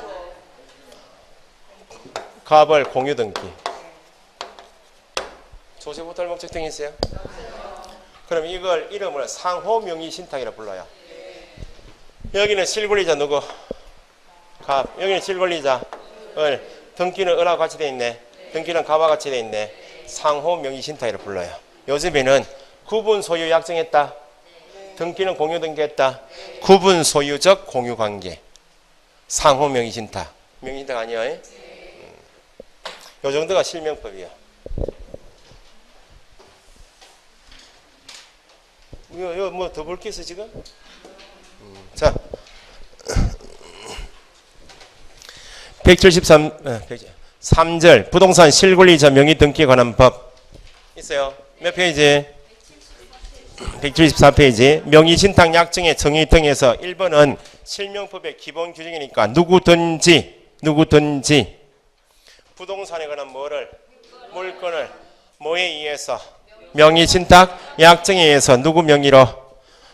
갑을 공유 등기. 조세포탈 목적 등이 있어요? 그럼 이걸 이름을 상호명의신탁이라 불러요. 여기는 실권리자 누구? 갑. 여기는 실권리자 을. 등기는 을하고 같이 돼 있네. 등기는 갑과 같이 돼 있네. 상호명의신탁이라 불러요. 요즘에는 구분 소유 약정했다. 등기는 공유 등기했다. 구분 소유적 공유 관계. 상호명의신탁. 명의신탁 아니에요? 요 정도가 실명법이에요. 이거 뭐 더 볼 게 있어 지금? 자, 3절 부동산 실권리자 명의 등기에 관한 법 있어요. 몇 페이지? 174페이지. 명의신탁 약정의 정의 등에서 1번은 실명법의 기본 규정이니까 누구든지 부동산에 관한 물건을 뭐에 의해서 명의신탁 약정에 의해서 누구 명의로?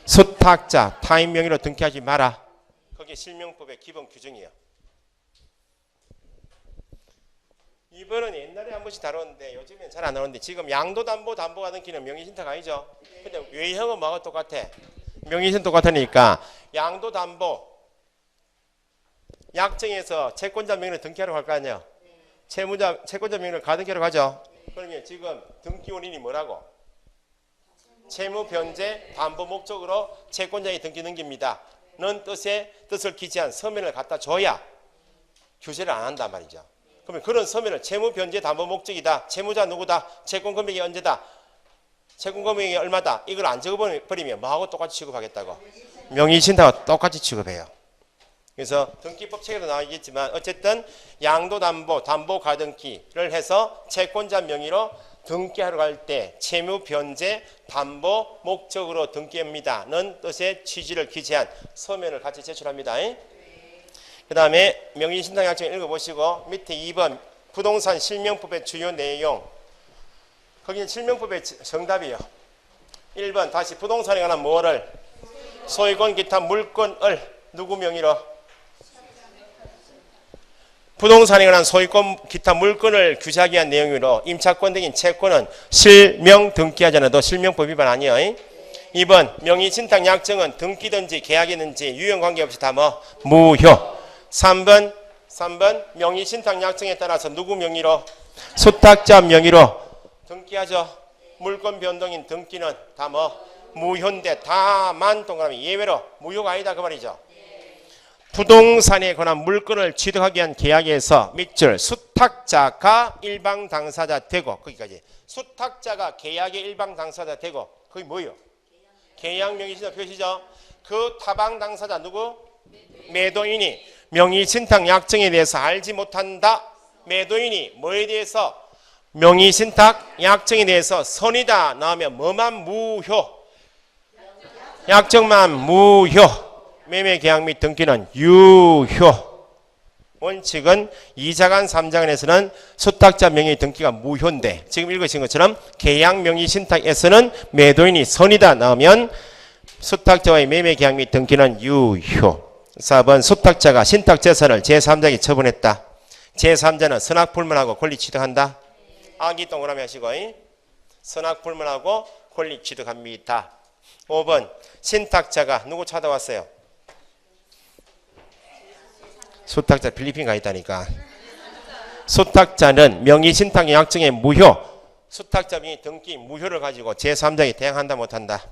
수탁자, 타인 명의로 등기하지 마라. 그게 실명법의 기본 규정이에요. 이번은 옛날에 한 번씩 다뤘는데 요즘엔 잘 안 나오는데 지금 양도담보, 담보가등기는 명의신탁 아니죠? 근데 외형은 뭐가 똑같아? 명의신 똑같으니까 양도담보 약정에서 채권자 명의로 등기하러 갈 거 아니에요? 채권자 명의로 가등기하러 가죠? 그러면 지금 등기 원인이 뭐라고? 채무 변제 담보 목적으로 채권자의 등기 넘깁니다. 는 뜻을 기재한 서면을 갖다 줘야 규제를 안 한단 말이죠. 그러면 그런 서면을 채무 변제 담보 목적이다. 채무자 누구다. 채권 금액이 언제다. 채권 금액이 얼마다. 이걸 안 적어버리면 뭐하고 똑같이 취급하겠다고. 명의신탁과 똑같이 취급해요. 그래서 등기법 책에도 나와 있겠지만 어쨌든 양도담보, 담보가등기를 해서 채권자 명의로 등기하러 갈 때 채무 변제 담보 목적으로 등기합니다. 는 뜻의 취지를 기재한 서면을 같이 제출합니다. 그 다음에 명의신탁 약정 읽어보시고 밑에 2번 부동산 실명법의 주요 내용. 거기는 실명법의 정답이요. 1번 다시 부동산에 관한 뭐를 소유권 기타 물건을 누구 명의로 부동산에 관한 소유권 기타 물건을 규제하기 위한 내용으로 임차권 등인 채권은 실명 등기하지 않아도 실명법 위반 아니에요. 2번 명의신탁 약정은 등기든지 계약이든지 유형 관계없이 다 뭐 무효. 3번 명의신탁 약정에 따라서 누구 명의로 수탁자 명의로 등기하죠. 물권 변동인 등기는 다 뭐 무효인데 다만 동그라미 예외로 무효가 아니다 그 말이죠. 부동산에 관한 물건을 취득하기 위한 계약에서 밑줄 수탁자가 일방 당사자 되고 거기까지 수탁자가 계약의 일방 당사자 되고 그게 뭐예요? 계약 명의신탁 표시죠. 그 타방 당사자 누구? 매도인이 명의신탁 약정에 대해서 알지 못한다. 매도인이 뭐에 대해서? 명의신탁 약정에 대해서 선이다 나오면 뭐만 무효? 약정만 무효. 매매계약 및 등기는 유효. 원칙은 2자간 3자간에서는 수탁자 명의 등기가 무효인데 지금 읽으신 것처럼 계약 명의신탁에서는 매도인이 선이다 나오면 수탁자와의 매매계약 및 등기는 유효. 4번 수탁자가 신탁재산을 제3자에게 처분했다. 제3자는 선악불문하고 권리 취득한다. 아기 동그라미 하시고 선악불문하고 권리 취득합니다. 5번 신탁자가 누구 찾아왔어요? 수탁자 필리핀 가 있다니까. 수탁자는 명의신탁 약정의 무효 수탁자 명의 등기 무효를 가지고 제3자에게 대항한다 못한다?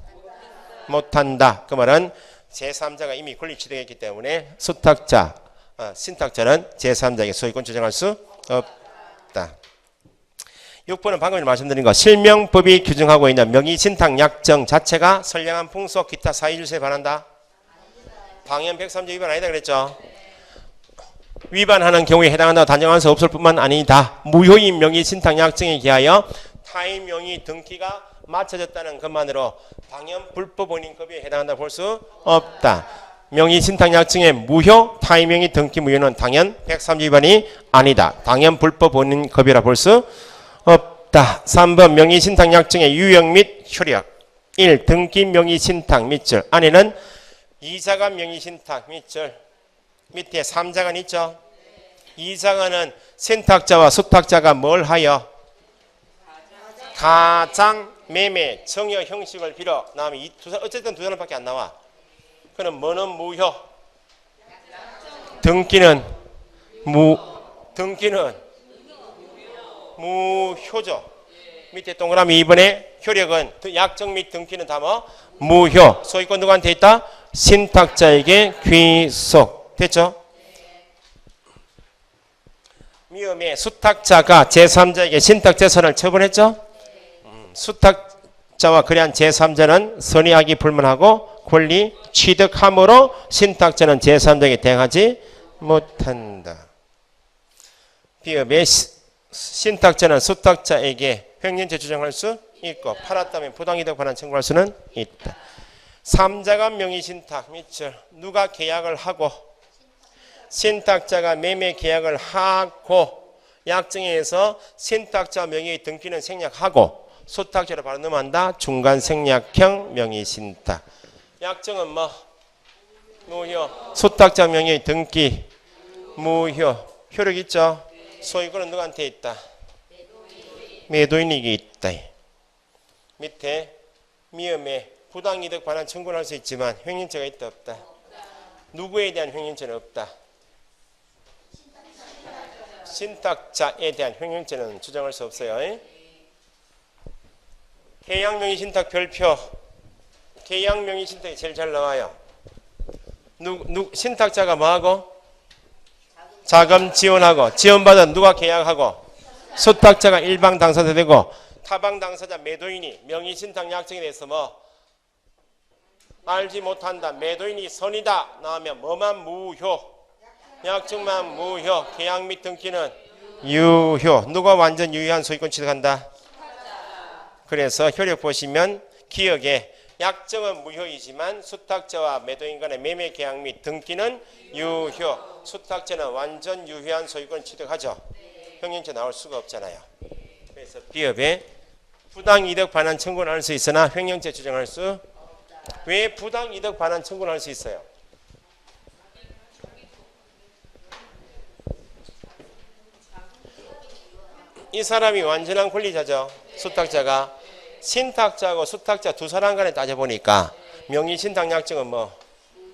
못한다. 그 말은 제3자가 이미 권리 취득했기 때문에 수탁자 신탁자는 제3자에게 소유권 주장할 수 없다. 6번은 방금 말씀드린 거 실명법이 규정하고 있는 명의신탁 약정 자체가 선량한 풍속 기타 사유질서에 반한다. 당연 103조 위반 아니다 그랬죠. 위반하는 경우에 해당한다고 단정할 수 없을 뿐만 아니다. 무효인 명의신탁 약정에 기하여 타인 명의 등기가 맞춰졌다는 것만으로 당연 불법 원인급여에 해당한다고 볼 수 없다. 명의신탁 약정의 무효 타인 명의 등기 무효는 당연 103조 위반이 아니다. 당연 불법 원인급여라 볼 수 없다. 3번 명의신탁 약정의 유형 및 효력. 1. 등기 명의신탁 밑줄 안에는 2자간 명의신탁 밑줄 밑에 3자간 있죠. 2자간은 신탁자와 수탁자가 뭘 하여 가장 매매 정여 형식을 빌어 나오면 어쨌든 두 사람밖에 안 나와. 그럼 뭐는 무효? 등기는 무효죠. 밑에 동그라미 2번에 효력은 약정 및 등기는 다 뭐 무효. 소유권 누구한테 있다? 신탁자에게 귀속. 됐죠? 미음에 수탁자가 제3자에게 신탁재산을 처분했죠? 수탁자와 거래한 제3자는 선의하기 불문하고 권리 취득함으로 신탁자는 제3자에게 대항하지 못한다. 비읍에 신탁자는 수탁자에게 횡령죄 주장할 수 있고 팔았다면 부당이득 반환 청구할 수는 있다. 3자간 명의신탁 밑줄 누가 계약을 하고 신탁자가 매매 계약을 하고 약정에 의해서 신탁자 명의의 등기는 생략하고 수탁자로 바로 넘어간다. 중간 생략형 명의신탁. 약정은 뭐? 무효. 수탁자 명의의 등기 무효. 효력 있죠? 소유권은 누구한테 있다? 매도인에게 있다. 밑에 미음에 부당이득 반환 청구를 할 수 있지만 횡령죄가 있다 없다? 누구에 대한 횡령죄는 없다? 신탁자에 대한 횡령죄는 주장할 수 없어요. 계약명의신탁 별표. 계약명의신탁이 제일 잘 나와요. 신탁자가 뭐하고? 자금 지원하고, 지원받은 누가 계약하고? 수탁자가 일방 당사자 되고, 타방 당사자 매도인이 명의신탁 약정에 대해서 뭐 알지 못한다, 매도인이 선이다 나오면 뭐만 무효, 약정만 무효, 계약 및 등기는 유효. 누가 완전 유효한 소유권 취득한다? 그래서 효력 보시면 기억에 약정은 무효이지만 수탁자와 매도인 간의 매매 계약 및 등기는 유효. 수탁자는 완전 유효한 소유권 취득하죠. 형용죄 나올 수가 없잖아요. 그래서 비협에 부당이득 반환 청구는 할 수 있으나 횡령죄 주장할 수. 왜 부당이득 반환 청구를 할 수 있어요? 이 사람이 완전한 권리자죠. 수탁자가. 신탁자하고 수탁자 두 사람 간에 따져보니까 명의신탁 약정은 뭐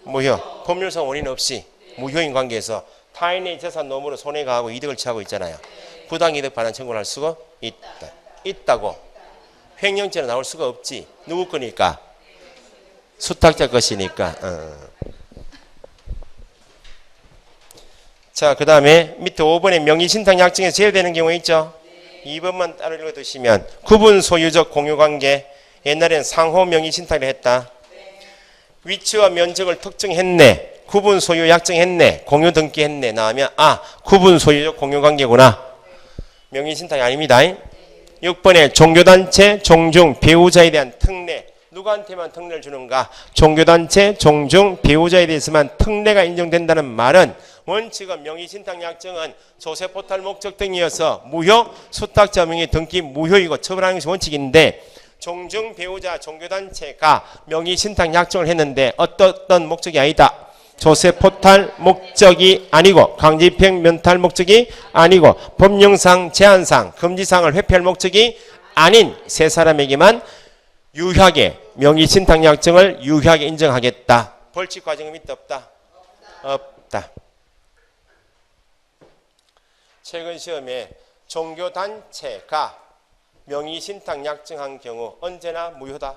무효. 법률상 원인 없이 무효인 관계에서 타인의 재산 노무로 손해가하고 이득을 취하고 있잖아요. 부당이득 반환 청구를 할 수가 있다고. 횡령죄는 나올 수가 없지. 누구 거니까? 수탁자 것이니까. 자, 그 다음에 밑에 5번에 명의신탁 약정에서 제외되는 경우 있죠. 2번만 따로 읽어두시면 구분 소유적 공유관계. 옛날엔 상호 명의신탁을 했다. 위치와 면적을 특정했네. 구분 소유 약정했네. 공유 등기했네. 나오면 구분 소유적 공유관계구나. 명의신탁이 아닙니다. 6번에 종교단체, 종중, 배우자에 대한 특례. 누구한테만 특례를 주는가? 종교단체, 종중, 배우자에 대해서만 특례가 인정된다는 말은 원칙은 명의신탁 약정은 조세포탈 목적 등이어서 무효, 수탁자 명의 등기 무효이고 처벌하는 것이 원칙인데 종중, 배우자, 종교단체가 명의신탁 약정을 했는데 어떤 목적이 아니다. 조세포탈 목적이 아니고 강제집행 면탈 목적이 아니고 법령상 제한상 금지사항을 회피할 목적이 아닌 세 사람에게만 유효하게 명의신탁 약정을 유효하게 인정하겠다. 벌칙 과정은 있다 없다? 없다. 최근 시험에 종교단체가 명의신탁 약정한 경우 언제나 무효다.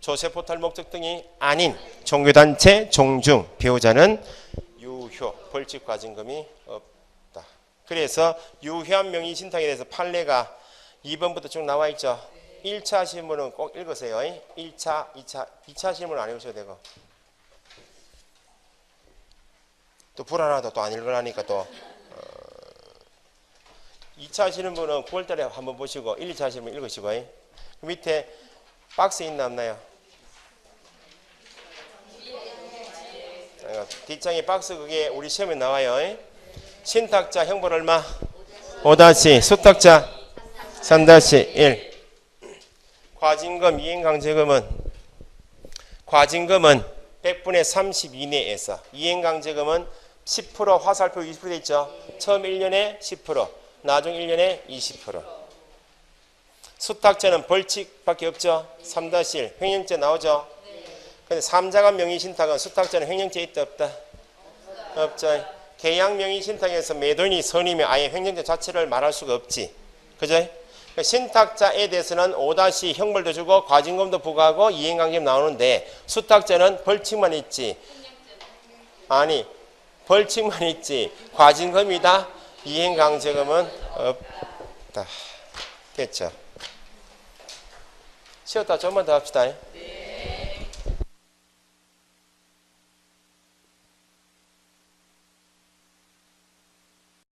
조세포탈 목적 등이 아닌 종교단체, 종중, 배우자는 유효, 벌칙 과징금이 없다. 그래서 유효한 명의신탁에 대해서 판례가 2번부터 쭉 나와 있죠. 1차 실문은 꼭 읽으세요. 1차, 2차 실문은 안 읽으셔도 되고. 또 불안하다 또 안 읽으라니까 또. 2차 실문은 9월달에 한번 보시고 1, 2차 실문 읽으시고. 밑에 박스 있나 없나요? 뒷장에 박스 그게 우리 시험에 나와요. 신탁자 형벌 얼마? 5-, 수탁자 3-1. 과징금, 이행강제금은 과징금은 100분의 30 이내에서 이행강제금은 10% 화살표 20% 돼 있죠. 처음 1년에 10%, 나중 1년에 20%. 수탁자는 벌칙밖에 없죠. 3-1 횡령죄 나오죠. 근데 3자간 명의신탁은 수탁자는 횡령죄 있다 없다? 없죠. 계약 명의신탁에서 매도인이 선이면 아예 횡령죄 자체를 말할 수가 없지. 그죠? 신탁자에 대해서는 5- 형벌도 주고 과징금도 부과하고 이행강제금 나오는데 수탁자는 벌칙만 있지. 아니 벌칙만 있지. 과징금이다. 이행강제금은 없다. 됐죠? 쉬었다 좀만 더 합시다.